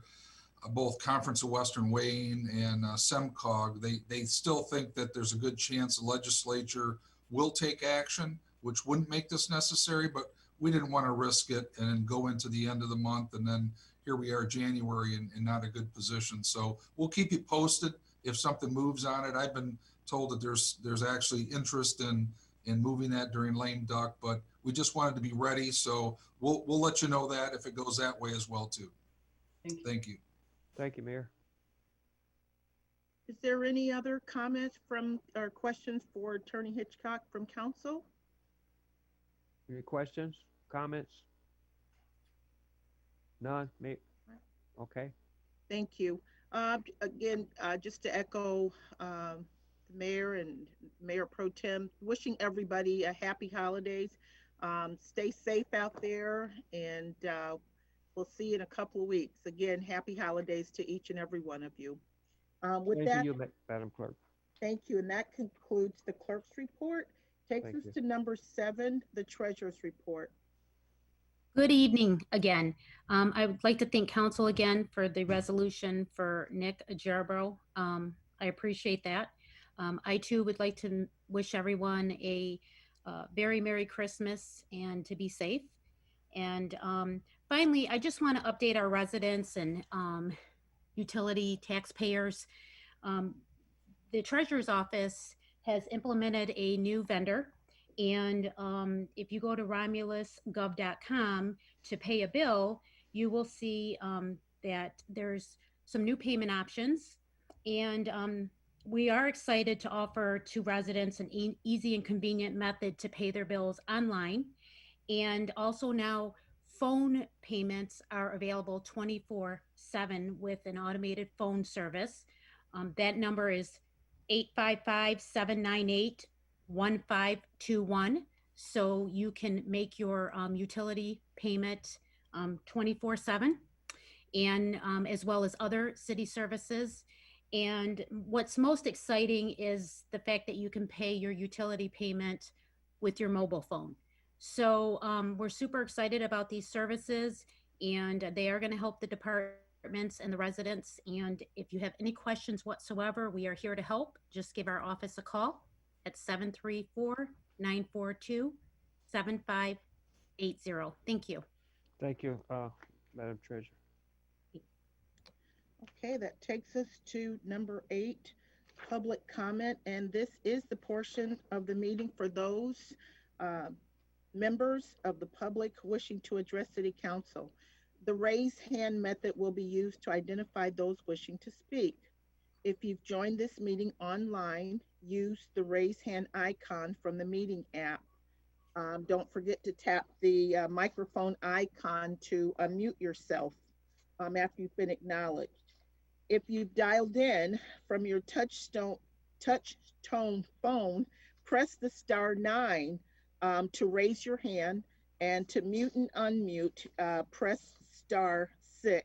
both Conference of Western Wayne and SEMCOG, they still think that there's a good chance the legislature will take action, which wouldn't make this necessary, but we didn't want to risk it and then go into the end of the month. And then here we are, January, in not a good position. So we'll keep you posted if something moves on it. I've been told that there's actually interest in moving that during lame duck, but we just wanted to be ready. So we'll let you know that if it goes that way as well too. Thank you. Thank you. Thank you, Mayor. Is there any other comments from or questions for Attorney Hitchcock from council? Any questions, comments? None? Me? Okay. Thank you. Again, just to echo the mayor and Mayor Pro Tem, wishing everybody a happy holidays. Stay safe out there, and we'll see you in a couple of weeks. Again, happy holidays to each and every one of you. With Thank that, you, Madam Clerk. thank you. And that concludes the clerk's report. Takes Thank us you. to number 7, the treasurer's report. Good evening again. I would like to thank council again for the resolution for Nick Ajarbro. I appreciate that. I too would like to wish everyone a very Merry Christmas and to be safe. And finally, I just want to update our residents and utility taxpayers. The Treasurer's Office has implemented a new vendor. And if you go to romulusgov.com to pay a bill, you will see that there's some new payment options. And we are excited to offer to residents an easy and convenient method to pay their bills online. And also now phone payments are available 24/7 with an automated phone service. That number is 855-798-1521. So you can make your utility payment 24/7, and as well as other city services. And what's most exciting is the fact that you can pay your utility payment with your mobile phone. So we're super excited about these services, and they are going to help the departments and the residents. And if you have any questions whatsoever, we are here to help. Just give our office a call at 734-942-7580. Thank you. Thank you, Madam Treasurer. Okay, that takes us to number 8, public comment. And this is the portion of the meeting for those members of the public wishing to address City Council. The raise hand method will be used to identify those wishing to speak. If you've joined this meeting online, use the raise hand icon from the meeting app. Don't forget to tap the microphone icon to unmute yourself after you've been acknowledged. If you've dialed in from your touch tone phone, press the *9 to raise your hand, and to mute and unmute, press *6.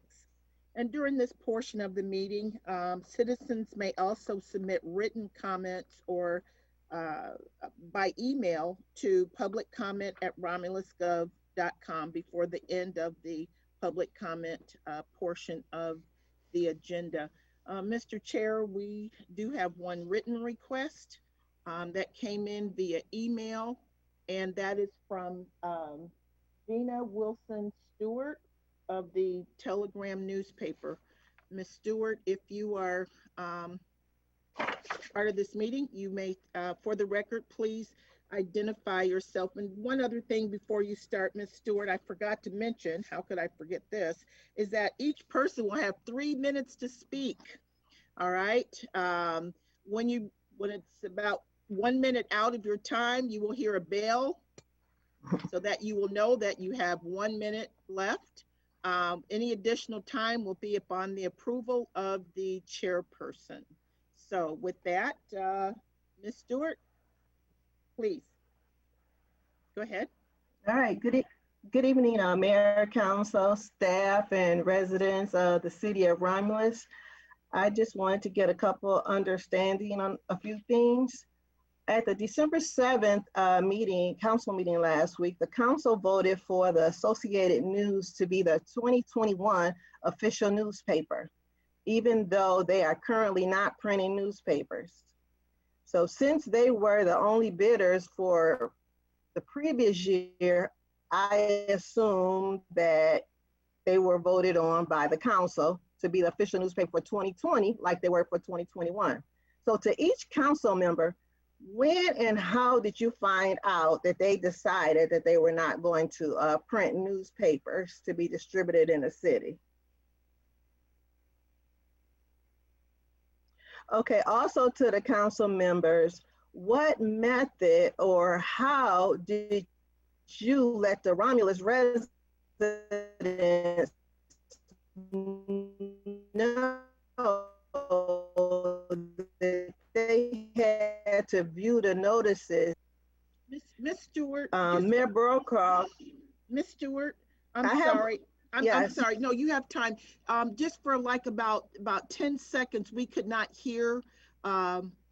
And during this portion of the meeting, citizens may also submit written comments or by email to publiccomment@romulusgov.com before the end of the public comment portion of the agenda. Mr. Chair, we do have one written request that came in via email, and that is from Gina Wilson Stewart of the Telegram newspaper. Ms. Stewart, if you are part of this meeting, you may, for the record, please identify yourself. And one other thing before you start, Ms. Stewart, I forgot to mention, how could I forget this, is that each person will have 3 minutes to speak. All right. When it's about 1 minute out of your time, you will hear a bell so that you will know that you have 1 minute left. Any additional time will be upon the approval of the chairperson. So with that, Ms. Stewart, please go ahead. All right, good evening, Mayor, Council, staff, and residents of the city of Romulus. I just wanted to get a couple understanding on a few things. At the December 7th council meeting last week, the council voted for the Associated News to be the 2021 official newspaper, even though they are currently not printing newspapers. So since they were the only bidders for the previous year, I assume that they were voted on by the council to be the official newspaper for 2020, like they were for 2021. So to each council member, When and how did you find out that they decided that they were not going to print newspapers to be distributed in the city? Okay, also to the council members, what method or how did you let the Romulus residents know that they had to view the notices? Miss Stewart. Mayor Brokaw. Miss Stewart, I I'm have- sorry. I'm Yes. sorry. No, you have time. Just for like about 10 seconds, we could not hear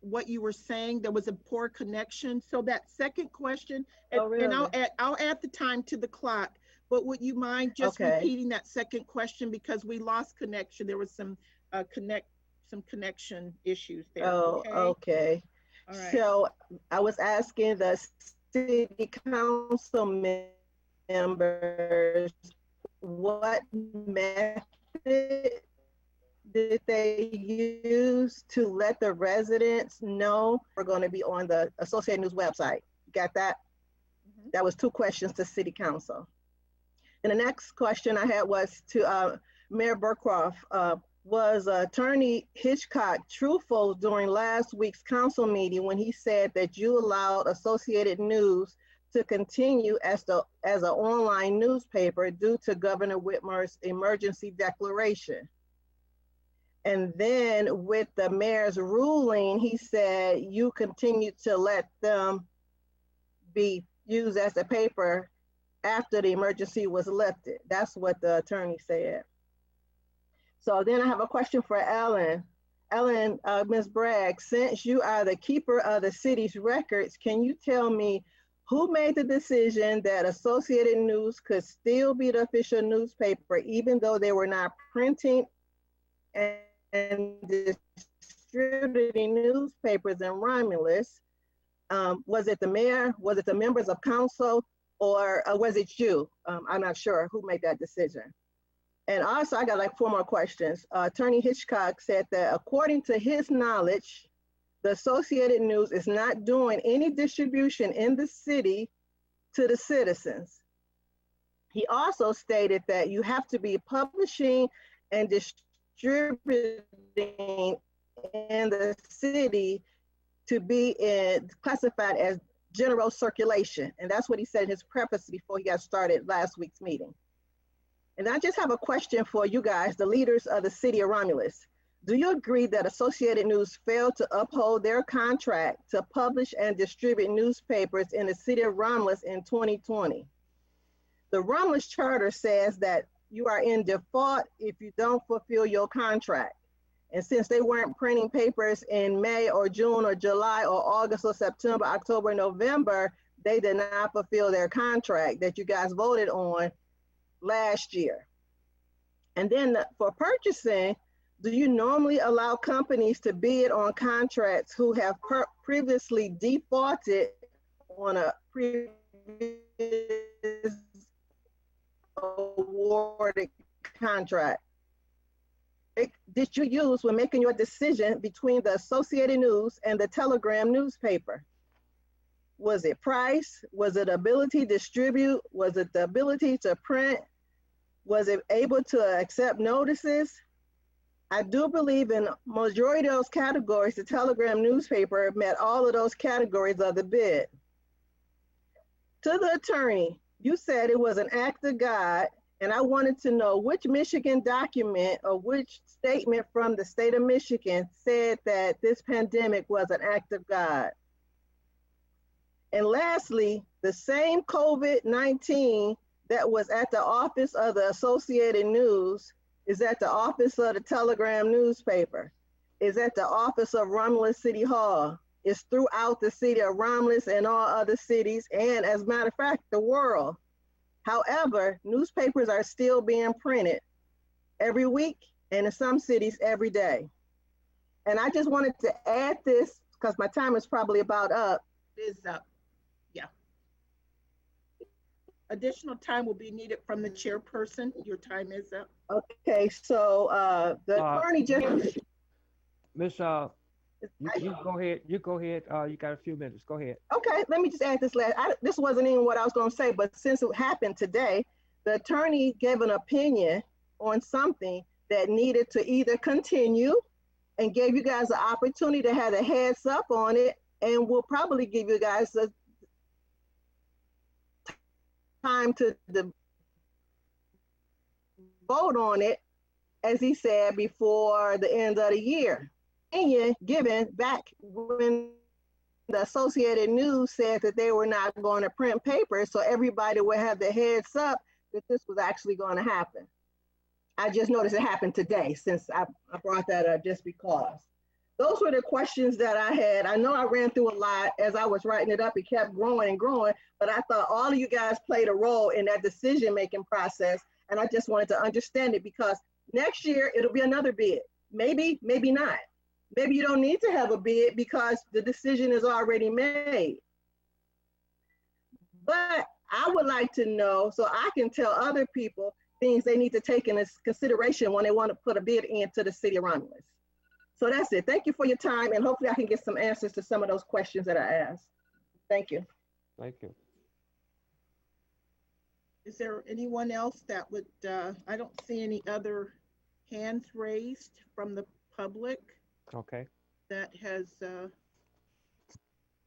what you were saying. There was a poor connection. So that second question, and, Oh, really? and I'll add the time to the clock. But would you mind just Okay. repeating that second question, because we lost connection? There was some connection issues there. Oh, okay. All right. So I was asking the city council members, what method did they use to let the residents know we're going to be on the Associated News website? Got that? Mhm. That was 2 questions to city council. And the next question I had was to Mayor Burcroft. Was Attorney Hitchcock truthful during last week's council meeting when he said that you allowed Associated News to continue as an online newspaper due to Governor Whitmer's emergency declaration? And then with the mayor's ruling, he said you continued to let them be used as a paper after the emergency was lifted. That's what the attorney said. So then I have a question for Ellen. Ellen, Ms. Bragg, since you are the keeper of the city's records, can you tell me who made the decision that Associated News could still be the official newspaper, even though they were not printing and distributing newspapers in Romulus? Was it the mayor? Was it the members of council? Or was it you? I'm not sure who made that decision. And also, I got like 4 more questions. Attorney Hitchcock said that according to his knowledge, the Associated News is not doing any distribution in the city to the citizens. He also stated that you have to be publishing and distributing in the city to be classified as general circulation. And that's what he said in his preface before he got started last week's meeting. And I just have a question for you guys, the leaders of the city of Romulus. Do you agree that Associated News failed to uphold their contract to publish and distribute newspapers in the city of Romulus in 2020? The Romulus charter says that you are in default if you don't fulfill your contract. And since they weren't printing papers in May or June or July or August or September, October, November, they did not fulfill their contract that you guys voted on last year. And then for purchasing, do you normally allow companies to bid on contracts who have previously defaulted on a previous awarded contract? Did you use when making your decision between the Associated News and the Telegram newspaper? Was it price? Was it ability to distribute? Was it the ability to print? Was it able to accept notices? I do believe in majority of those categories, the Telegram newspaper met all of those categories of the bid. To the attorney, you said it was an act of God, and I wanted to know which Michigan document or which statement from the state of Michigan said that this pandemic was an act of God. And lastly, the same COVID-19 that was at the office of the Associated News is at the office of the Telegram newspaper, is at the office of Romulus City Hall, is throughout the city of Romulus and all other cities, and as a matter of fact, the world. However, newspapers are still being printed every week, and in some cities every day. And I just wanted to add this because my time is probably about up. It is up. Yeah. Additional time will be needed from the chairperson. Your time is up. Okay, so the attorney just, Miss You go ahead. You go ahead. You got a few minutes. Go ahead. Okay, let me just add this last. This wasn't even what I was going to say, but since it happened today, the attorney gave an opinion on something that needed to either continue and gave you guys the opportunity to have a heads up on it, and we'll probably give you guys a time to vote on it, as he said, before the end of the year. Opinion given back when the Associated News said that they were not going to print papers, so everybody would have the heads up that this was actually going to happen. I just noticed it happened today, since I brought that up just because. Those were the questions that I had. I know I ran through a lot as I was writing it up. It kept growing and growing, but I thought all of you guys played a role in that decision-making process, and I just wanted to understand it, because next year it'll be another bid. Maybe, maybe not. Maybe you don't need to have a bid because the decision is already made. But I would like to know, so I can tell other people things they need to take into consideration when they want to put a bid into the city of Romulus. So that's it. Thank you for your time, and hopefully I can get some answers to some of those questions that I asked. Thank you. Thank you. Is there anyone else that would, I don't see any other hands raised from the public Okay. that has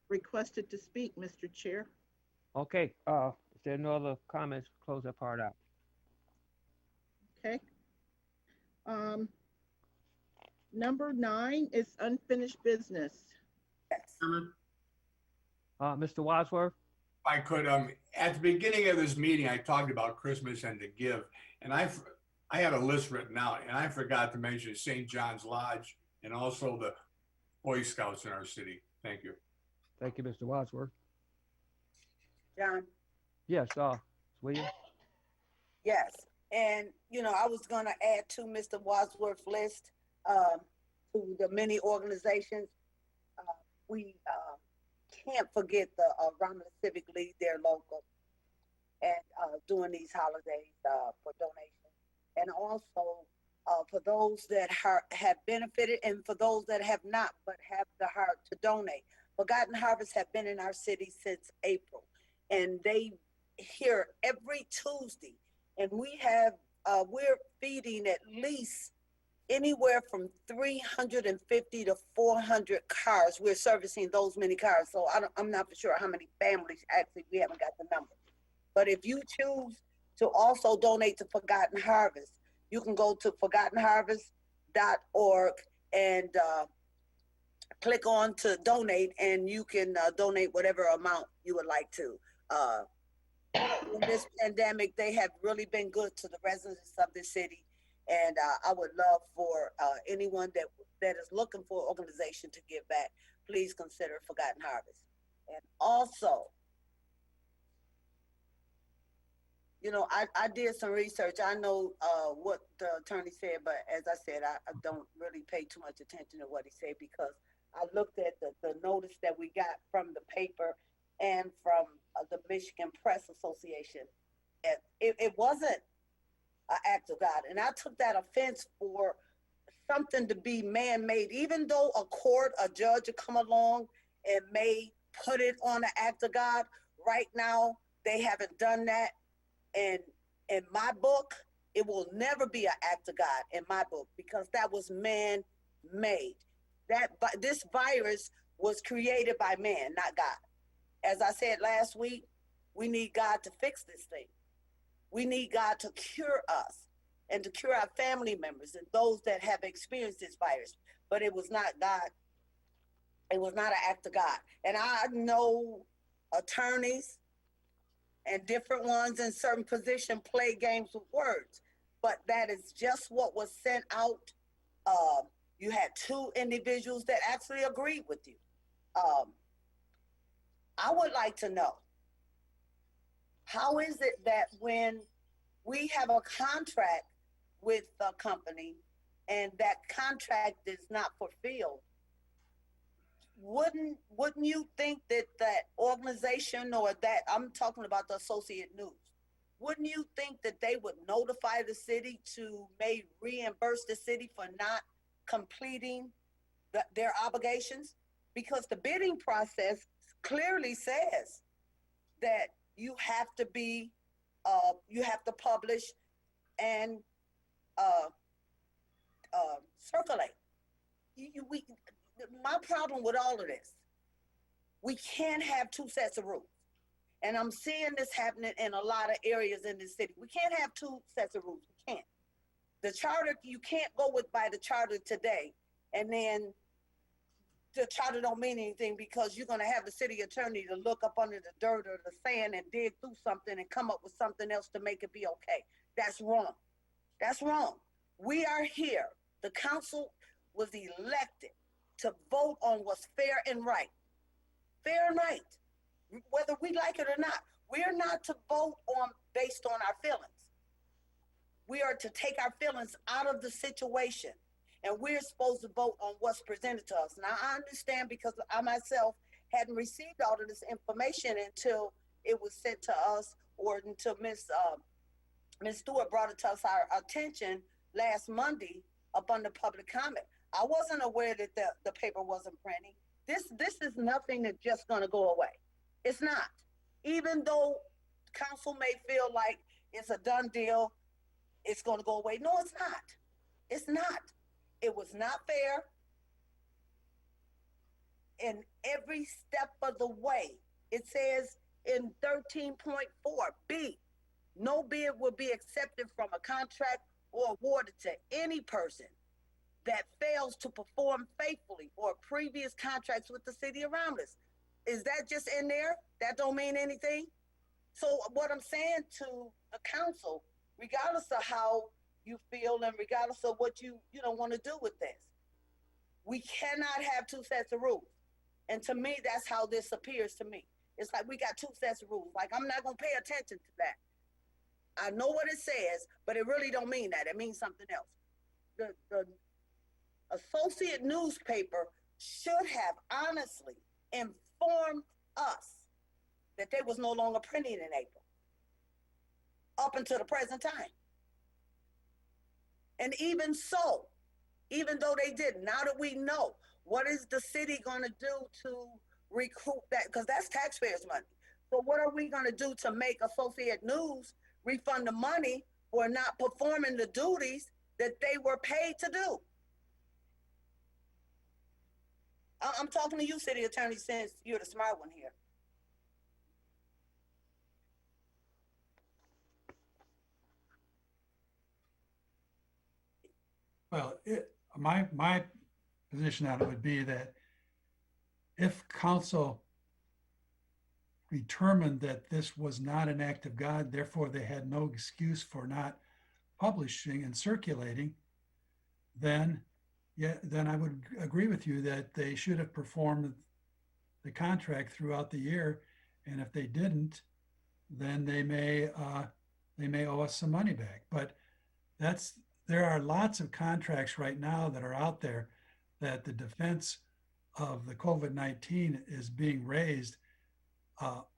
requested to speak, Mr. Chair. Okay. If there are no other comments, close that part out. Okay. Number 9 is unfinished business. Yes. Mr. Wadsworth? I could, at the beginning of this meeting, I talked about Christmas and to give, and I had a list written out, and I forgot to mention St. John's Lodge and also the Boy Scouts in our city. Thank you. Thank you, Mr. Wadsworth. John? Yes, William? Yes. And, you know, I was going to add to Mr. Wadsworth's list, to the many organizations. We can't forget the Romulus Civic League, they're local, and doing these holidays for donations. And also for those that have benefited, and for those that have not but have the heart to donate. Forgotten Harvest have been in our city since April, and they here every Tuesday, and we have we're feeding at least anywhere from 350 to 400 cars. We're servicing those many cars. So I'm not for sure how many families, actually, we haven't got the number. But if you choose to also donate to Forgotten Harvest, you can go to forgottenharvest.org and click on to donate, and you can donate whatever amount you would like to. In this pandemic, they have really been good to the residents of the city. And I would love for anyone that is looking for an organization to give back, please consider Forgotten Harvest. And also, you know, I did some research. I know what the attorney said, but as I said, I don't really pay too much attention to what he said, because I looked at the notice that we got from the paper and from the Michigan Press Association. And it wasn't an act of God. And I took that offense for something to be man-made, even though a judge would come along and may put it on an act of God. Right now, they haven't done that. And in my book, it will never be an act of God in my book, because that was man-made. This virus was created by man, not God. As I said last week, we need God to fix this thing. We need God to cure us and to cure our family members and those that have experienced this virus. But it was not God. It was not an act of God. And I know attorneys and different ones in certain positions play games with words, but that is just what was sent out. You had 2 individuals that actually agreed with you. I would like to know, how is it that when we have a contract with a company and that contract is not fulfilled, wouldn't you think that that organization, or that, I'm talking about the Associated News, wouldn't you think that they would notify the city to may reimburse the city for not completing their obligations? Because the bidding process clearly says that you have to be, you have to publish and circulate. My problem with all of this, we can't have two sets of rules. And I'm seeing this happening in a lot of areas in this city. We can't have two sets of rules. We can't. The charter, you can't go by the charter today, and then the charter don't mean anything because you're going to have the city attorney to look up under the dirt or the sand and dig through something and come up with something else to make it be okay. That's wrong. That's wrong. We are here. The council was elected to vote on what's fair and right. Fair and right. Whether we like it or not. We're not to vote on based on our feelings. We are to take our feelings out of the situation, and we're supposed to vote on what's presented to us. Now, I understand because I myself hadn't received all of this information until it was sent to us or until Ms. Stewart brought it to us, our attention last Monday up under public comment. I wasn't aware that the paper wasn't printing. This is nothing that's just going to go away. It's not. Even though council may feel like it's a done deal, it's going to go away. No, it's not. It's not. It was not fair in every step of the way. It says in 13.4B, no bid will be accepted from a contract or awarded to any person that fails to perform faithfully or previous contracts with the city of Romulus. Is that just in there? That don't mean anything? So what I'm saying to the council, regardless of how you feel and regardless of what you want to do with this, we cannot have two sets of rules. And to me, that's how this appears to me. It's like we got two sets of rules. Like, I'm not going to pay attention to that. I know what it says, but it really don't mean that. It means something else. The Associate newspaper should have honestly informed us that they was no longer printing in April up until the present time. And even so, even though they didn't, now that we know, what is the city going to do to recruit that? Because that's taxpayers' money. So what are we going to do to make Associate News refund the money for not performing the duties that they were paid to do? I'm talking to you, city attorney, since you're the smart one here. Well, my position on it would be that if council determined that this was not an act of God, therefore they had no excuse for not publishing and circulating, then I would agree with you that they should have performed the contract throughout the year. And if they didn't, then they may owe us some money back. But there are lots of contracts right now that are out there that the defense of the COVID-19 is being raised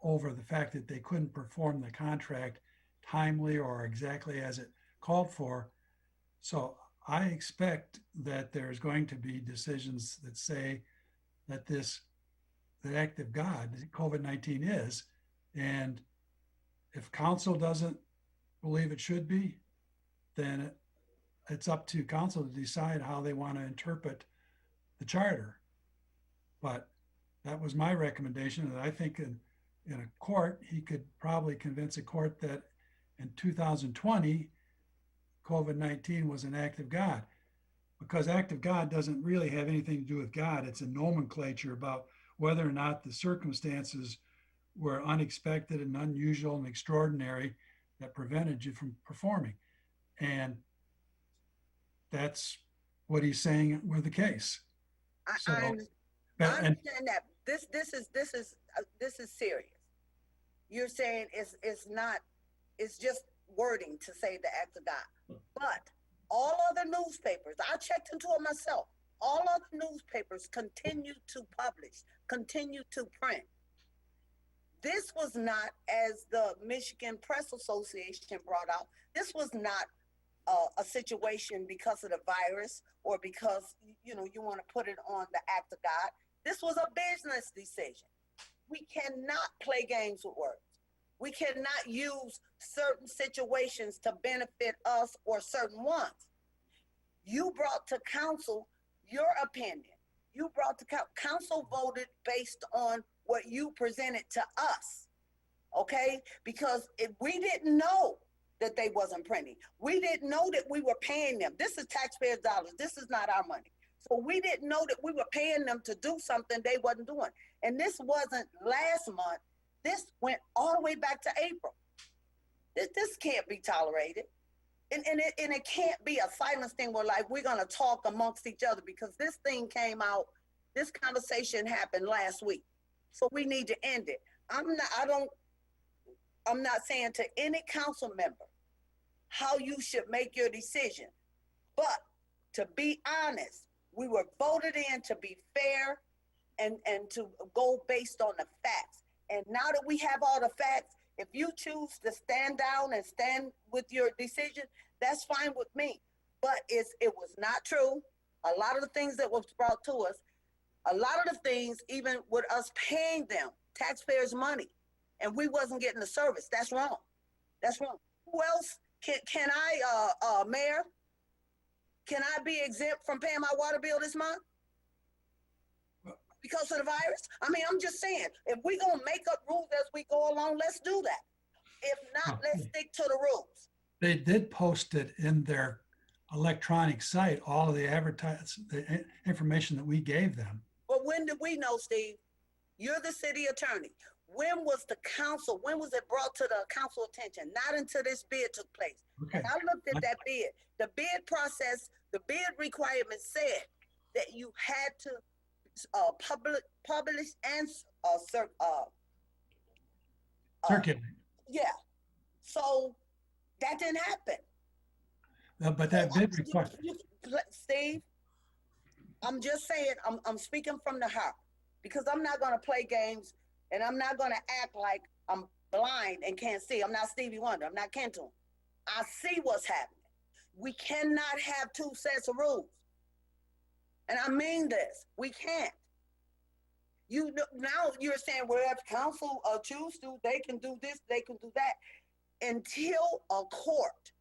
over the fact that they couldn't perform the contract timely or exactly as it called for. So I expect that there's going to be decisions that say that the act of God, COVID-19 is, and if council doesn't believe it should be, then it's up to council to decide how they want to interpret the charter. But that was my recommendation, and I think in a court, he could probably convince a court that in 2020, COVID-19 was an act of God, because act of God doesn't really have anything to do with God. It's a nomenclature about whether or not the circumstances were unexpected and unusual and extraordinary that prevented you from performing. And that's what he's saying were the case. I understand that. This is serious. You're saying it's just wording to say the act of God. But all other newspapers, I checked into it myself, all other newspapers continue to publish, continue to print. This was not, as the Michigan Press Association brought out, this was not a situation because of the virus or because, you know, you want to put it on the act of God. This was a business decision. We cannot play games with words. We cannot use certain situations to benefit us or certain ones. You brought to council your opinion. You brought to council voted based on what you presented to us, okay? Because if we didn't know that they wasn't printing, we didn't know that we were paying them. This is taxpayers' dollars. This is not our money. So we didn't know that we were paying them to do something they wasn't doing. And this wasn't last month. This went all the way back to April. This can't be tolerated. And it can't be a silence thing where like we're gonna talk amongst each other, because this thing came out, this conversation happened last week. So we need to end it. I'm not saying to any council member how you should make your decision, but to be honest, we were voted in to be fair and to go based on the facts. And now that we have all the facts, if you choose to stand down and stand with your decision, that's fine with me. But it was not true. A lot of the things that was brought to us, a lot of the things, even with us paying them taxpayers' money, and we wasn't getting the service. That's wrong. That's wrong. Who else can I, Mayor? Can I be exempt from paying my water bill this month? Because of the virus? I mean, I'm just saying, if we're gonna make up rules as we go along, let's do that. If not, let's stick to the rules. They did post it in their electronic site, all of the the information that we gave them. But when did we know, Steve? You're the city attorney. When was the council, when was it brought to the council attention? Not until this bid took place. Okay. And I looked at that bid. The bid process, the bid requirement said that you had to publish and Circulate. yeah. So that didn't happen. But that bid request, Steve, I'm just saying, I'm speaking from the heart, because I'm not gonna play games and I'm not gonna act like I'm blind and can't see. I'm not Stevie Wonder, I'm not Kenton. I see what's happening. We cannot have two sets of rules. And I mean this, we can't. You know, now you're saying, well, if council choose to, they can do this, they can do that. Until a court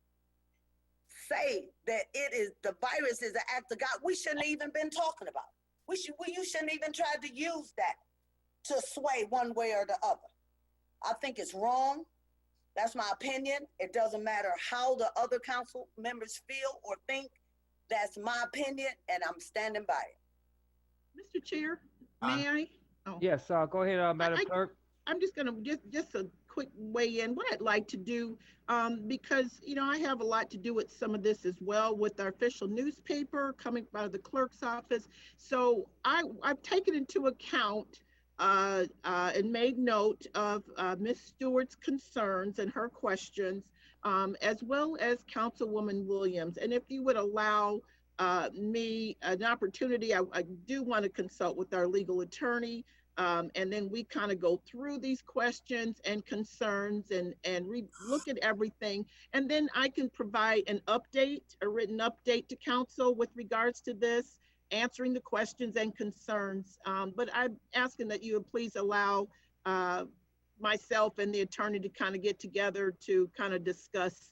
say that it is, the virus is an act of God, we shouldn't even been talking about it. You shouldn't even try to use that to sway one way or the other. I think it's wrong. That's my opinion. It doesn't matter how the other council members feel or think. That's my opinion, and I'm standing by it. Mr. Chair, may I? Oh. Yes, go ahead, Madam Clerk. I'm just gonna just a quick weigh in. What I'd like to do, because you know I have a lot to do with some of this as well with our official newspaper coming out of the clerk's office. So I've taken into account and made note of Ms. Stewart's concerns and her questions, as well as Councilwoman Williams. And if you would allow me an opportunity, I do want to consult with our legal attorney, and then we kind of go through these questions and concerns and look at everything. And then I can provide an update, a written update to council with regards to this, answering the questions and concerns. But I'm asking that you would please allow myself and the attorney to kind of get together to kind of discuss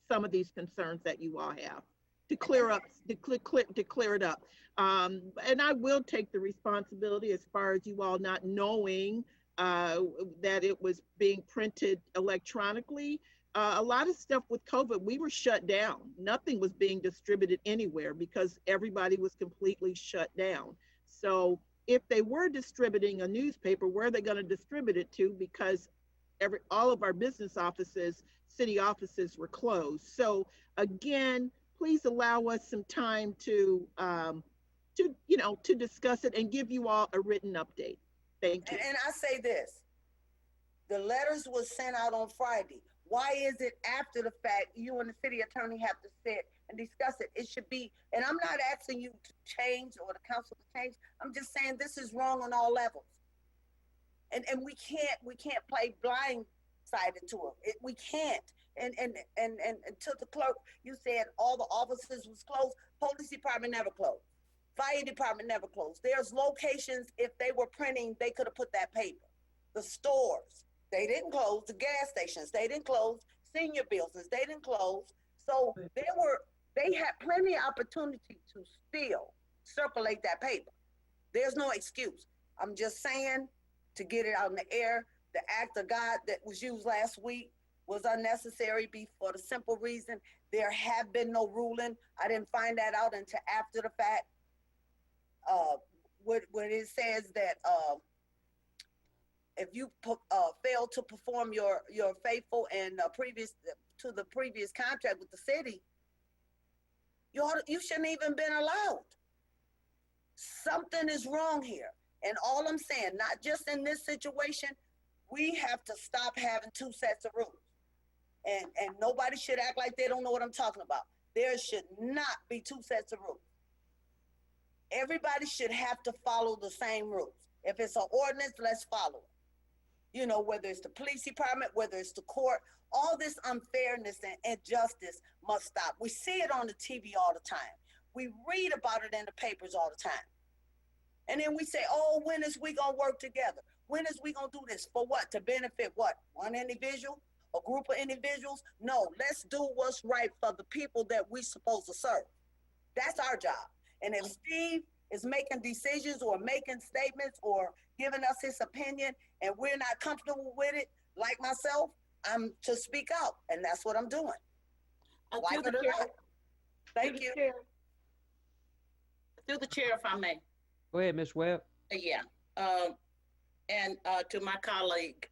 some of these concerns that you all have, to clear up, to clear it up. And I will take the responsibility as far as you all not knowing that it was being printed electronically. A lot of stuff with COVID, we were shut down. Nothing was being distributed anywhere because everybody was completely shut down. So if they were distributing a newspaper, where are they going to distribute it to? Because all of our business offices, city offices were closed. So again, please allow us some time to discuss it and give you all a written update. Thank you. And I say this, the letters was sent out on Friday. Why is it after the fact you and the city attorney have to sit and discuss it? It should be, and I'm not asking you to change or the council to change. I'm just saying this is wrong on all levels. And we can't play blindsided to it. We can't. and to the clerk, you said all the offices was closed. Police department never closed. Fire department never closed. There's locations, if they were printing, they could have put that paper. The stores, they didn't close. The gas stations, they didn't close. Senior buildings, they didn't close. So they had plenty of opportunity to still circulate that paper. There's no excuse. I'm just saying, to get it out in the air, the act of God that was used last week was unnecessary for the simple reason there have been no ruling. I didn't find that out until after the fact. When it says that if you fail to perform your faithful and to the previous contract with the city, you shouldn't even been allowed. Something is wrong here. And all I'm saying, not just in this situation, we have to stop having two sets of rules. And nobody should act like they don't know what I'm talking about. There should not be two sets of rules. Everybody should have to follow the same rules. If it's an ordinance, let's follow it. You know, whether it's the police department, whether it's the court, all this unfairness and injustice must stop. We see it on the TV all the time. We read about it in the papers all the time. And then we say, oh, when is we gonna work together? When is we gonna do this? For what? To benefit what? One individual? A group of individuals? No, let's do what's right for the people that we supposed to serve. That's our job. And if Steve is making decisions or making statements or giving us his opinion and we're not comfortable with it, like myself, I'm to speak out, and that's what I'm doing. Like it or not. Thank you. Through the chair, if I may. Go ahead, Ms. Webb. Yeah. And to my colleague,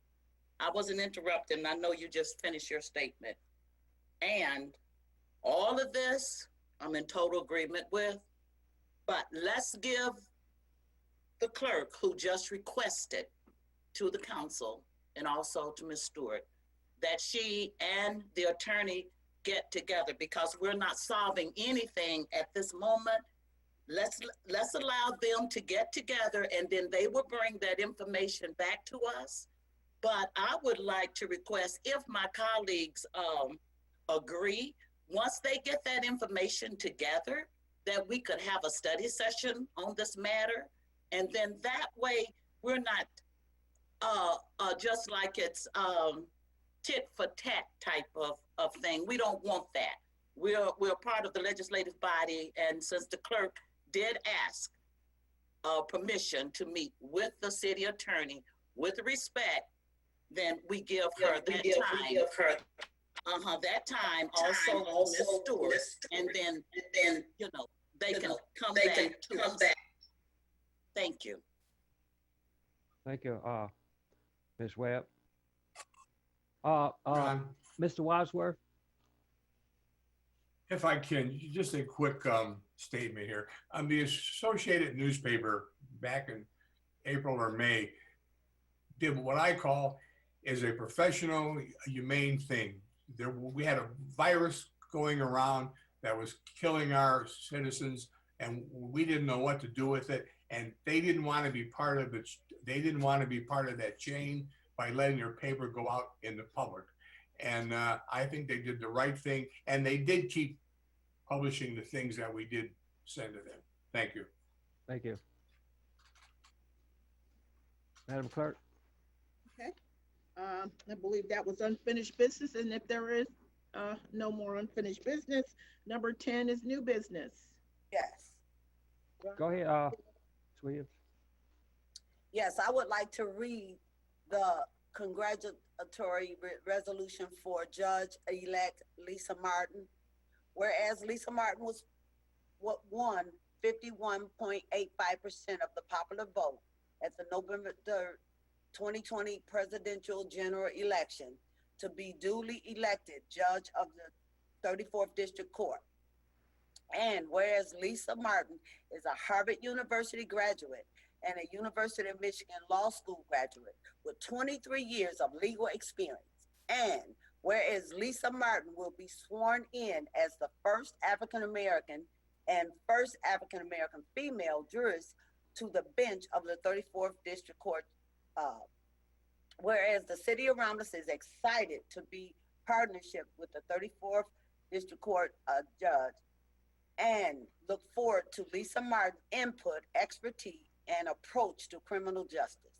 I wasn't interrupting. I know you just finished your statement. And all of this, I'm in total agreement with. But let's give the clerk, who just requested to the council and also to Ms. Stewart, that she and the attorney get together, because we're not solving anything at this moment. Let's allow them to get together, and then they will bring that information back to us. But I would like to request, if my colleagues agree, once they get that information together, that we could have a study session on this matter. And then that way we're not just like it's tit for tat type of thing. We don't want that. We're part of the legislative body, and since the clerk did ask permission to meet with the city attorney with respect, then we give her that time. That time also on Ms. Stewart, and then you know they can come back to us. Thank you. Thank you, Ms. Webb. Ron, Mr. Wadsworth. if I can, just a quick statement here. On the Associated newspaper back in April or May did what I call is a professional, humane thing. We had a virus going around that was killing our citizens, and we didn't know what to do with it. And they didn't want to be part of it. They didn't want to be part of that chain by letting their paper go out in the public. And I think they did the right thing. And they did keep publishing the things that we did send to them. Thank you. Thank you. Madam Clerk. Okay. I believe that was unfinished business, and if there is no more unfinished business, number 10 is new business. Yes. Go ahead, Ms. Williams. Yes, I would like to read the congratulatory resolution for Judge-elect Lisa Martin. Whereas Lisa Martin was what won 51.85% of the popular vote at the November 3rd, 2020 presidential general election to be duly elected judge of the 34th District Court. And whereas Lisa Martin is a Harvard University graduate and a University of Michigan Law School graduate with 23 years of legal experience, and whereas Lisa Martin will be sworn in as the first African-American and first African-American female jurist to the bench of the 34th District Court, whereas the city of Romulus is excited to be partnership with the 34th District Court judge, and look forward to Lisa Martin's input, expertise, and approach to criminal justice.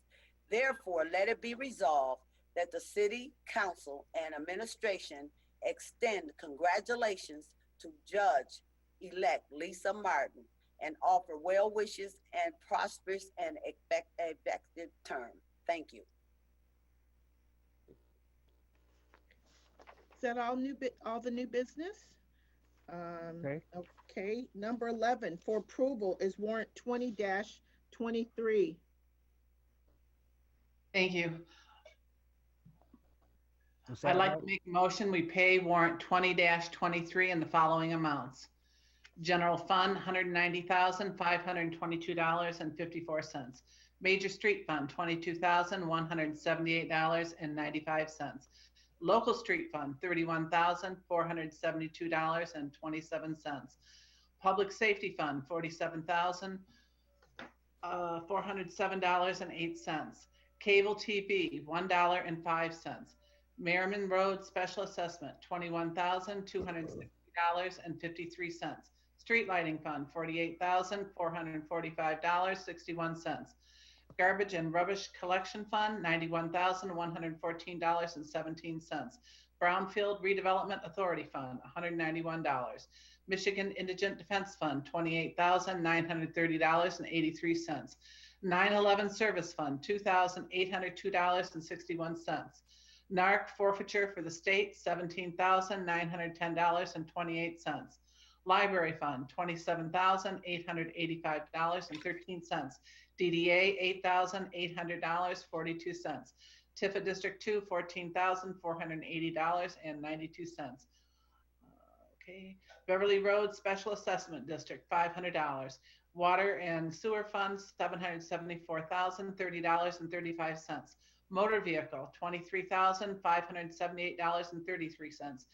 Therefore, let it be resolved that the City Council and administration extend congratulations to Judge-elect Lisa Martin and offer well wishes and prosperous and effective term. Thank you. Is that all the new business? Okay. Okay, number 11 for approval is warrant 20-23. Thank you. Is that I'd like right? to make a motion, we pay warrant 20-23 in the following amounts. General Fund, $190,522.54. Major Street Fund, $22,178.95. Local Street Fund, $31,472.27. Public Safety Fund, $47,407.08. Cable TV, $1.05. Merriman Road Special Assessment, $21,260.53. Street Lighting Fund, $48,445.61. Garbage and Rubbish Collection Fund, $91,114.17. Brownfield Redevelopment Authority Fund, $191. Michigan Indigent Defense Fund, $28,930.83. 9/11 Service Fund, $2,802.61. NARC forfeiture for the state, $17,910.28. Library Fund, $27,885.13. DDA, $8,800.42. Tifa District 2, $14,480.92. Okay. Beverly Road Special Assessment District, $500. Water and Sewer Funds, $774,030.35. Motor Vehicle, $23,578.33.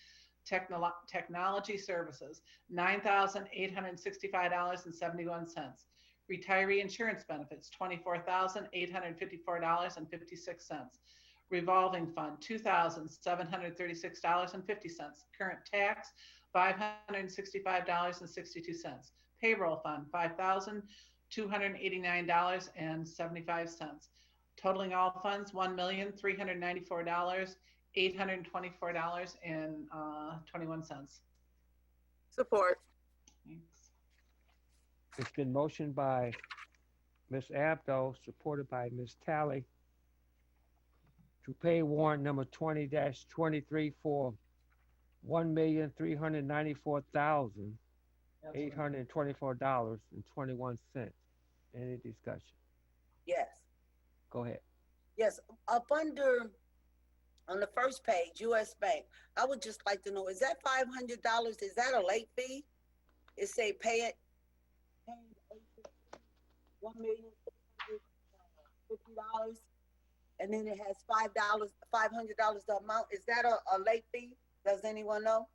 Technology Services, $9,865.71. Retiree Insurance Benefits, $24,854.56. Revolving Fund, $2,736.50. Current Tax, $565.62. Payroll Fund, $5,289.75. Totaling all funds, $1,394,824.21. Support. Thanks. It's been motioned by Ms. Abdo, supported by Ms. Talley, to pay warrant number 20-23 for $1,394,824.21. Any discussion? Yes. Go ahead. Yes, up under, on the first page, US Bank, I would just like to know, is that $500, is that a late fee? It say pay it, $1,650,000, and then it has $500 the amount. Is that a late fee? Does anyone know?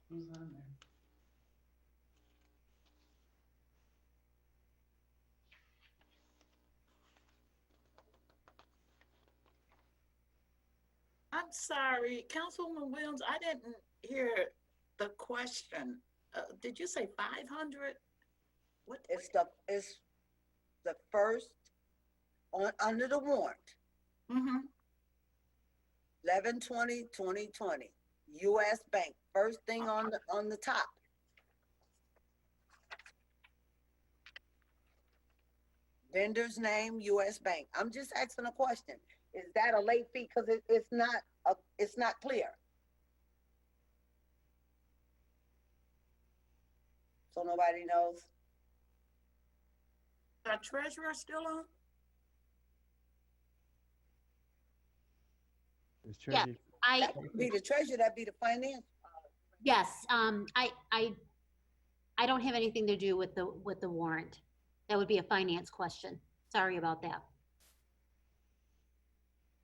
Who's on there? I'm sorry, Councilwoman Williams, I didn't hear the question. Did you say 500? What? It's the first under the warrant. Mm-hmm. 11/20/2020, US Bank, first thing on the top. Vendor's name, US Bank. I'm just asking a question. Is that a late fee? Because it's not clear. So nobody knows. Our treasurer still on? Ms. Yeah, Treasurer, That would be the treasurer, that'd be the finance. yes, I don't have anything to do with the warrant. That would be a finance question. Sorry about that.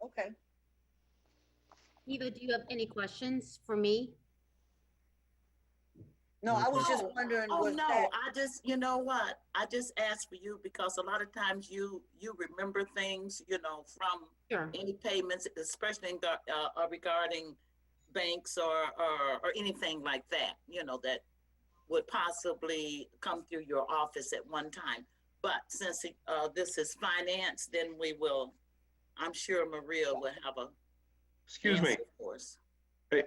Okay. Eva, do you have any questions for me? No, Any I was just Oh, wondering, oh was no, that, I just, you know what? I just asked for you because a lot of times you remember things, from Sure. any payments, especially regarding banks or anything like that, that would possibly come through your office at one time. But since this is finance, then I'm sure Maria will have a Excuse me. answer for us.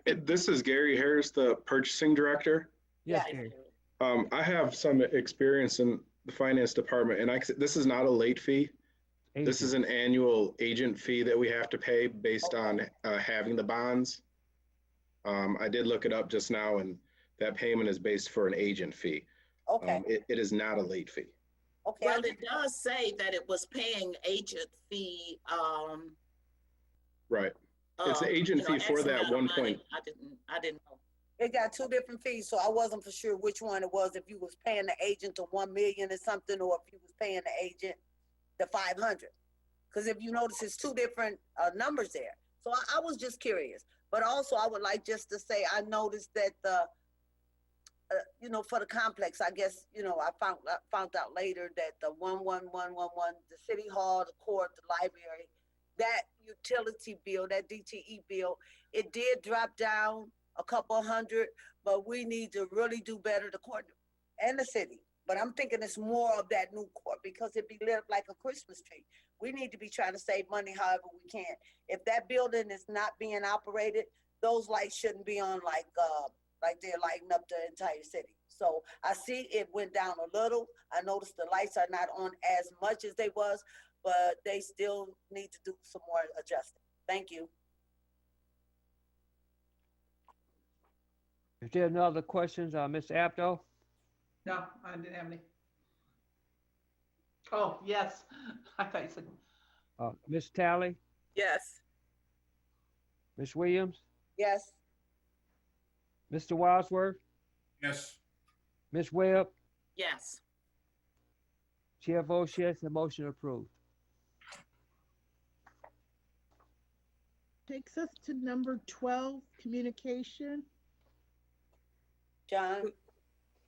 This is Gary Harris, the purchasing director. Yes, Yeah. Gary. I have some experience in the finance department, and this is not a late fee. This is Agent. an annual agent fee that we have to pay based on having the bonds. I did look it up just now, and that payment is based for an agent fee. okay, It is not a late fee. okay. Well, it does say that it was paying agent fee. Right. It's the agent fee for X that amount of 1 money. point. I didn't know. It got two different fees, so I wasn't for sure which one it was, if you was paying the agent to 1 million or something, or if you was paying the agent the 500. Because if you notice, it's two different numbers there. So I was just curious. But also, I would like just to say, I noticed that for the complex, I guess, I found out later that the 11111, the city hall, the court, the library, that utility bill, that DTE bill, it did drop down a couple hundred, but we need to really do better, the court and the city. But I'm thinking it's more of that new court because it be lit up like a Christmas tree. We need to be trying to save money however we can. If that building is not being operated, those lights shouldn't be on like they're lighting up the entire city. So I see it went down a little. I noticed the lights are not on as much as they was, but they still need to do some more adjusting. Thank you. Is there no other questions, Ms. Abdo? No, I didn't have any. Oh, yes. I thought you said, Ms. Tally, Yes. Ms. Williams, Yes. Mr. Wadsworth, Yes. Ms. Webb, Yes. Chair votes yes, the motion approved. Takes us to number 12, communication. John?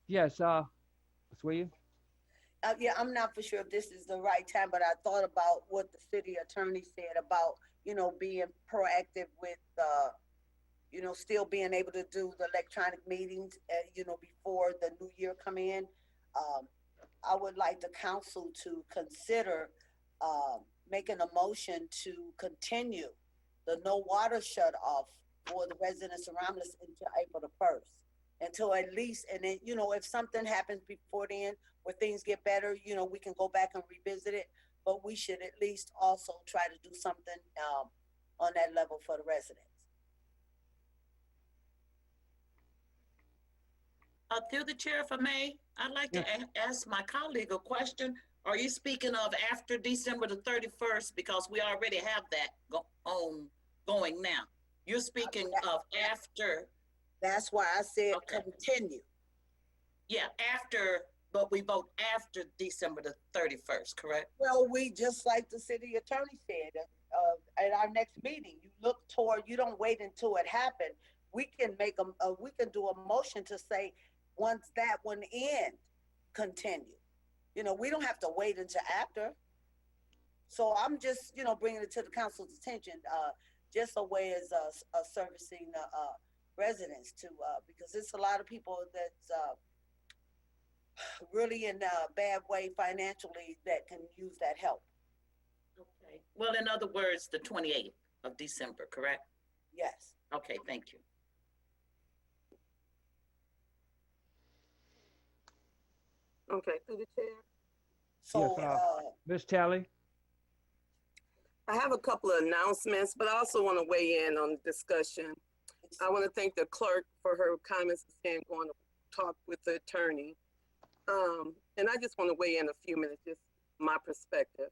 Yes, Ms. Williams? Yeah, I'm not for sure if this is the right time, but I thought about what the city attorney said about, being proactive with, still being able to do the electronic meetings, before the new year come in. I would like the council to consider making a motion to continue the no water shut off for the residents of Romulus until April the 1st. Until at least, and then, if something happens before then, where things get better, we can go back and revisit it. But we should at least also try to do something on that level for the residents. Through the chair, if I may, I'd like to ask my colleague a question. Are you speaking of after December the 31st? Because we already have that going now. You're speaking of after. That's why I said Okay. continue. Yeah, after, but we vote after December the 31st, correct? Well, we, just like the city attorney said, at our next meeting, you look toward, you don't wait until it happened. We can we can do a motion to say, once that one ends, continue. We don't have to wait until after. So I'm just, bringing it to the council's attention, just a way as servicing the residents to, because it's a lot of people that's really in a bad way financially that can use that help. Okay. Well, in other words, the 28th of December, correct? Yes. Okay, thank you. Okay, through the chair. So, Yes, Ms. Tally? I have a couple of announcements, but I also want to weigh in on the discussion. I want to thank the clerk for her comments saying going to talk with the attorney. And I just want to weigh in a few minutes, just my perspective.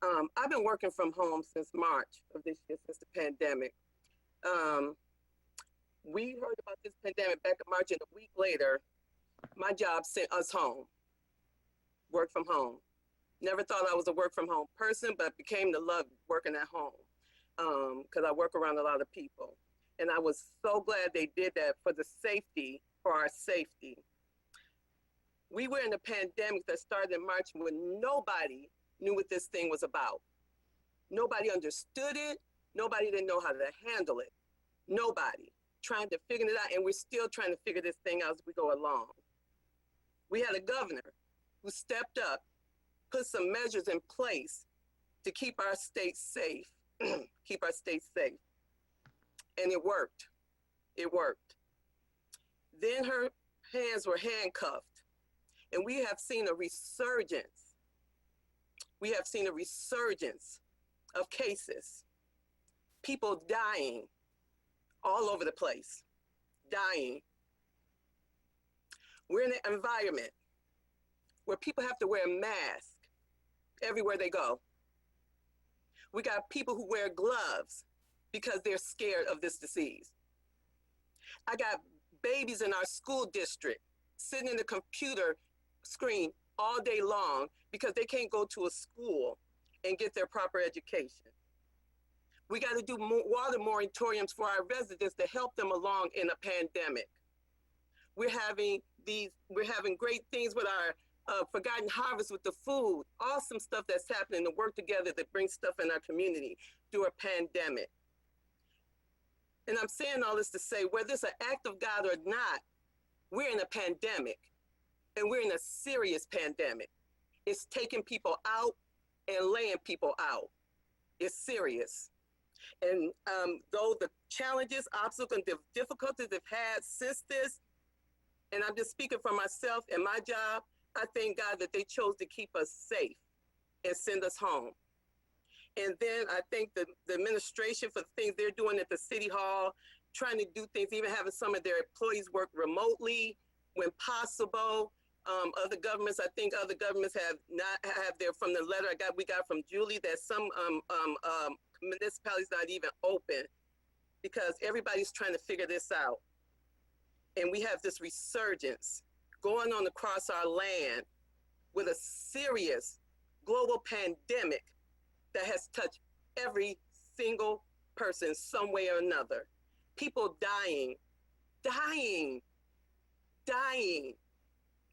I've been working from home since March of this year, since the pandemic. We heard about this pandemic back in March, and a week later, my job sent us home, work from home. Never thought I was a work from home person, but became to love working at home because I work around a lot of people. And I was so glad they did that for the safety for our safety. We were in a pandemic that started in March when nobody knew what this thing was about. Nobody understood it. Nobody didn't know how to handle it. Nobody trying to figure it out, and we're still trying to figure this thing out as we go along. We had a governor who stepped up, put some measures in place to keep our state safe, keep our state safe. And it worked. It worked. Then her hands were handcuffed, and we have seen a resurgence. We have seen a resurgence of cases, people dying all over the place, dying. We're in an environment where people have to wear a mask everywhere they go. We got people who wear gloves because they're scared of this disease. I got babies in our school district sitting in the computer screen all day long because they can't go to a school and get their proper education. We got to do water moratoriums for our residents to help them along in a pandemic. We're having great things with our Forgotten Harvest with the food, awesome stuff that's happening to work together to bring stuff in our community through a pandemic. And I'm saying all this to say, whether it's an act of God or not, we're in a pandemic, and we're in a serious pandemic. It's taking people out and laying people out. It's serious. And though the challenges, obstacles, and difficulties they've had since this, and I'm just speaking for myself and my job, I thank God that they chose to keep us safe and send us home. And then I thank the administration for the things they're doing at the City Hall, trying to do things, even having some of their employees work remotely when possible. Other governments, I think other governments have not have their, from the letter we got from Julie, that some municipalities not even open because everybody's trying to figure this out. And we have this resurgence going on across our land with a serious global pandemic that has touched every single person some way or another. People dying.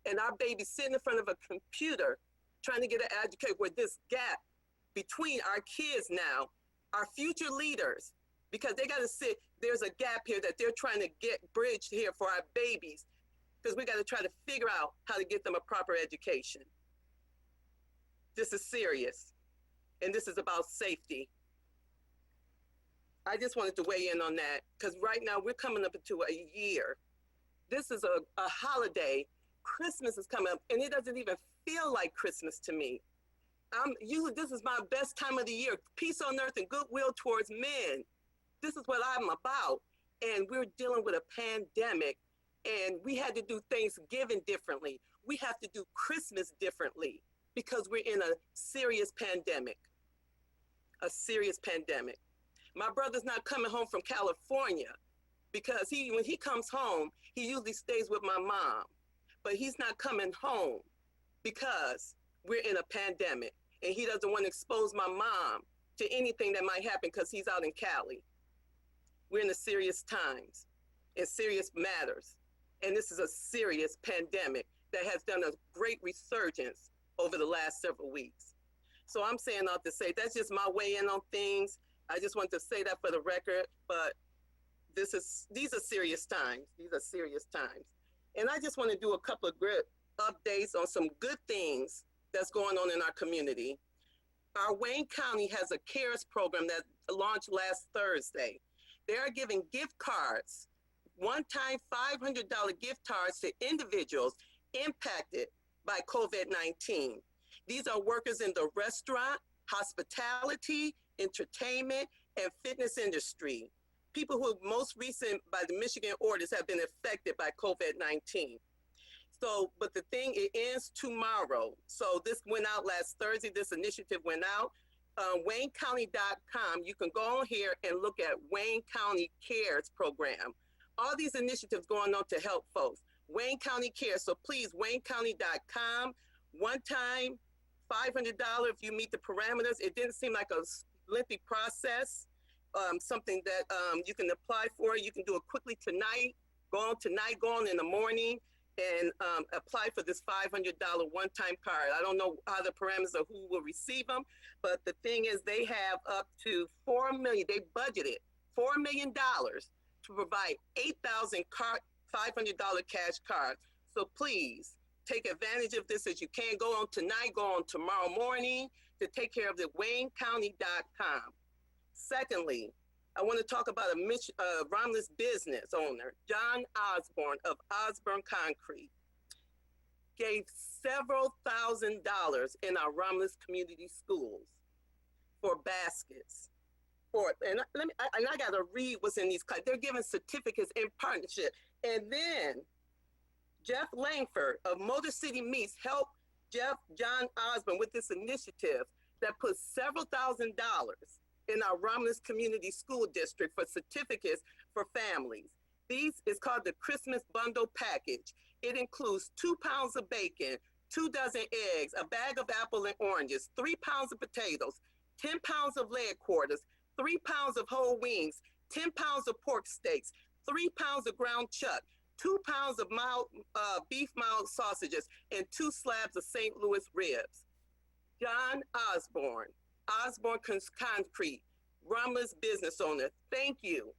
And our babies sitting in front of a computer trying to get an education with this gap between our kids now, our future leaders, because they got to sit, there's a gap here that they're trying to get bridged here for our babies, because we got to try to figure out how to get them a proper education. This is serious, and this is about safety. I just wanted to weigh in on that, because right now we're coming up into a year. This is a holiday. Christmas is coming up, and it doesn't even feel like Christmas to me. Usually this is my best time of the year. Peace on earth and goodwill towards men. This is what I'm about. And we're dealing with a pandemic, and we had to do Thanksgiving differently. We have to do Christmas differently because we're in a serious pandemic. A serious pandemic. My brother's not coming home from California because when he comes home, he usually stays with my mom. But he's not coming home because we're in a pandemic, and he doesn't want to expose my mom to anything that might happen because he's out in Cali. We're in a serious times and serious matters. And this is a serious pandemic that has done a great resurgence over the last several weeks. So I'm saying all to say, that's just my way in on things. I just want to say that for the record, but these are serious times. These are serious times. And I just want to do a couple of good updates on some good things that's going on in our community. Our Wayne County has a CARES program that launched last Thursday. They are giving gift cards, one-time $500 gift cards to individuals impacted by COVID-19. These are workers in the restaurant, hospitality, entertainment, and fitness industry. People who most recent by the Michigan orders have been affected by COVID-19. So, but the thing, it ends tomorrow. So this went out last Thursday, this initiative went out. WayneCounty.com, you can go on here and look at Wayne County CARES program. All these initiatives going on to help folks. Wayne County CARES, so please, WayneCounty.com, one time, $500 if you meet the parameters. It didn't seem like a lengthy process. Something that you can apply for. You can do it quickly tonight. Go on tonight, go on in the morning, and apply for this $500 one-time card. I don't know how the parameters of who will receive them, but the thing is they have up to $4 million, they budgeted $4 million to provide 8,000 $500 cash cards. So please take advantage of this as you can. Go on tonight, go on tomorrow morning to take care of the WayneCounty.com. Secondly, I want to talk about a Romulus business owner, John Osborne of Osborne Concrete, gave several $1,000s in our Romulus community schools for baskets. And I got to read what's in these cards. They're giving certificates in partnership. And then Jeff Langford of Motor City Meats helped John Osborne with this initiative that put several $1,000s in our Romulus Community School District for certificates for families. These is called the Christmas Bundle Package. It includes 2 pounds of bacon, 2 dozen eggs, a bag of apple and oranges, 3 pounds of potatoes, 10 pounds of leg quarters, 3 pounds of whole wings, 10 pounds of pork steaks, 3 pounds of ground chuck, 2 pounds of beef mild sausages, and 2 slabs of St. Louis ribs. John Osborne, Osborne Concrete, Romulus business owner, thank you.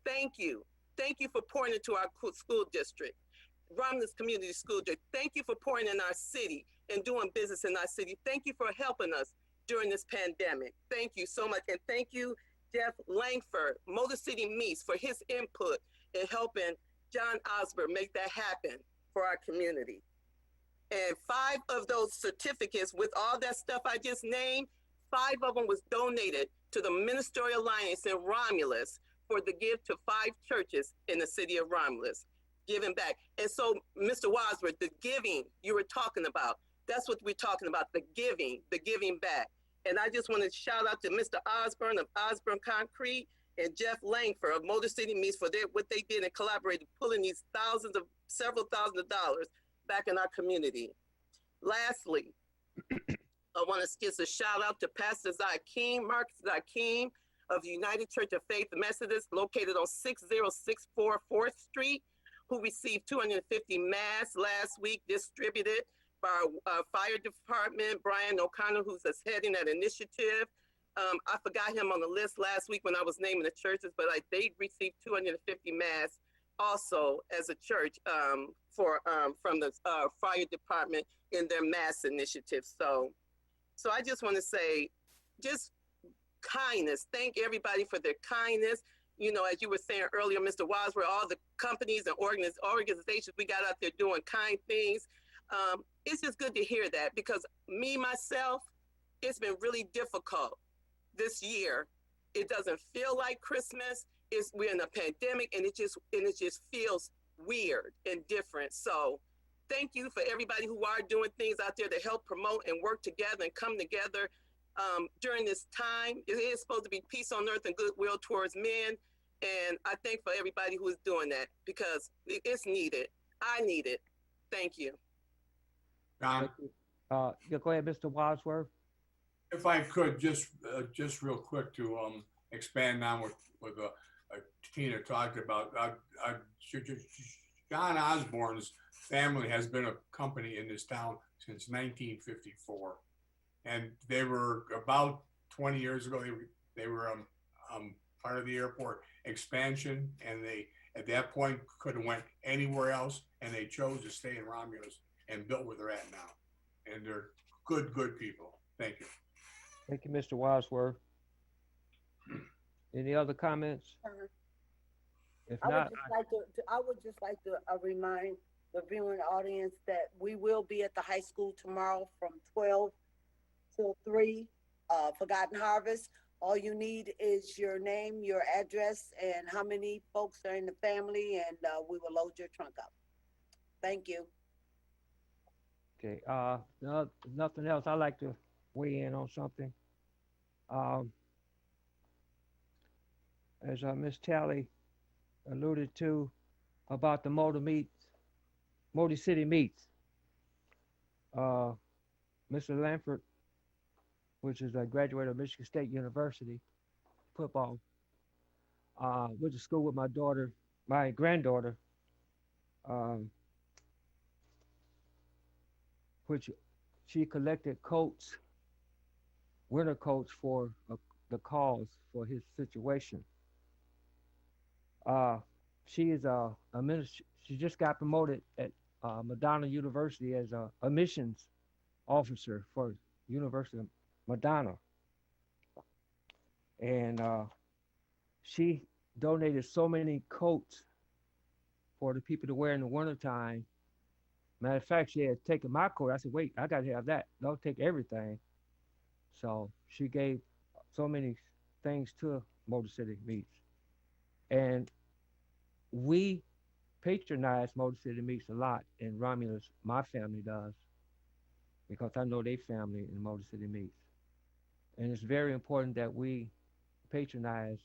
Thank you. Thank you for pouring into our school district, Romulus Community School District. Thank you for pouring in our city and doing business in our city. Thank you for helping us during this pandemic. Thank you so much. And thank you, Jeff Langford, Motor City Meats, for his input in helping John Osborne make that happen for our community. And 5 of those certificates with all that stuff I just named, 5 of them was donated to the Ministerial Alliance in Romulus for the gift to 5 churches in the city of Romulus, giving back. And so, Mr. Wadsworth, the giving you were talking about, that's what we're talking about, the giving back. And I just want to shout out to Mr. Osborne of Osborne Concrete and Jeff Langford of Motor City Meats for what they did and collaborated, pulling these several thousands of dollars back in our community. Lastly, I want to give a shout out to Pastor Marcus Zakeem of the United Church of Faith Methodist, located on 6064 4th Street, who received 250 masks last week, distributed by our fire department, Brian O'Connor, who's heading that initiative. I forgot him on the list last week when I was naming the churches, but they received 250 masks also as a church from the fire department in their mass initiative. So I just want to say, just kindness. Thank everybody for their kindness. You know, as you were saying earlier, Mr. Wadsworth, all the companies and organizations we got out there doing kind things. It's just good to hear that, because myself, it's been really difficult this year. It doesn't feel like Christmas. We're in a pandemic, and it just feels weird and different. So thank you for everybody who are doing things out there to help promote and work together and come together during this time. It is supposed to be peace on earth and goodwill towards men. And I thank for everybody who is doing that, because it's needed. I need it. Thank you. Don, Yeah, go ahead, Mr. Wadsworth. if I could, just real quick to expand on what Tina talked about. John Osborne's family has been a company in this town since 1954, and they were about 20 years ago. They were part of the airport expansion, and they at that point could have went anywhere else, and they chose to stay in Romulus and built where they're at now. And they're good people. Thank you. Thank you, Mr. Wadsworth. Any other comments? If I not, would just like to remind the viewing audience that we will be at the high school tomorrow from 12 till 3, Forgotten Harvest. All you need is your name, your address, and how many folks are in the family, and we will load your trunk up. Thank you. okay, nothing else. I'd like to weigh in on something. As Ms. Talley alluded to about the Motor City Meats. Mr. Lanford, which is a graduate of Michigan State University, football, went to school with my granddaughter, um, which she collected coats, winter coats for the cause for his situation. She is a minister. She just got promoted at Madonna University as a admissions officer for University of Madonna, and she donated so many coats for the people to wear in the wintertime. Matter of fact, she had taken my coat. I said, wait, I got to have that. Don't take everything. So she gave so many things to Motor City Meats. And we patronize Motor City Meats a lot in Romulus. My family does, because I know they family in Motor City Meats. And it's very important that we patronize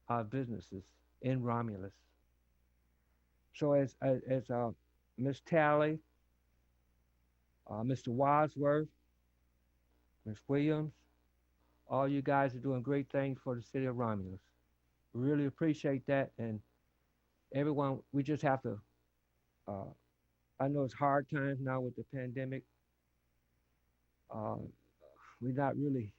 our businesses in Romulus. So as Ms. Talley, Mr. Wadsworth, Ms. Williams, all you guys are doing great things for the city of Romulus. Really appreciate that. And everyone, we just have to, I know it's hard times now with the pandemic. We're not really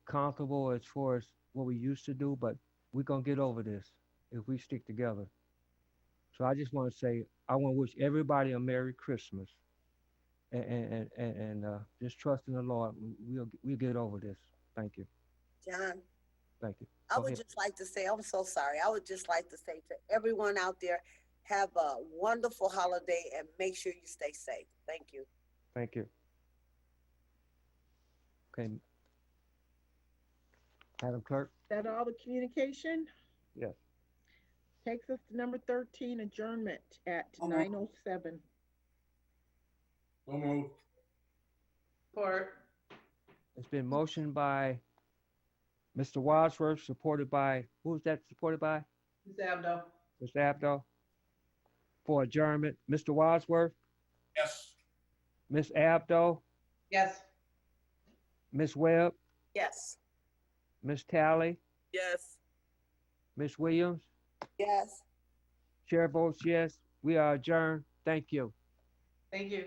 comfortable as far as what we used to do, but we're going to get over this if we stick together. So I just want to say, I want to wish everybody a Merry Christmas, and just trust in the Lord. We'll get over this. Thank you. John, Thank you. I Go would ahead. just like to say, I'm so sorry. I would just like to say to everyone out there, have a wonderful holiday and make sure you stay safe. Thank you. Thank you. Okay. Madam Clerk? That all the communication? Yes. Takes us to number 13, adjournment at 9:07. So moved. Support. It's been motioned by Mr. Wadsworth, supported by, who's that supported by? Ms. Abdo. Mr. Abdo. For adjournment, Mr. Wadsworth, Yes. Ms. Abdo, Yes. Ms. Webb, Yes. Ms. Talley, Yes. Ms. Williams. Yes. Chair votes yes. We are adjourned. Thank you. Thank you.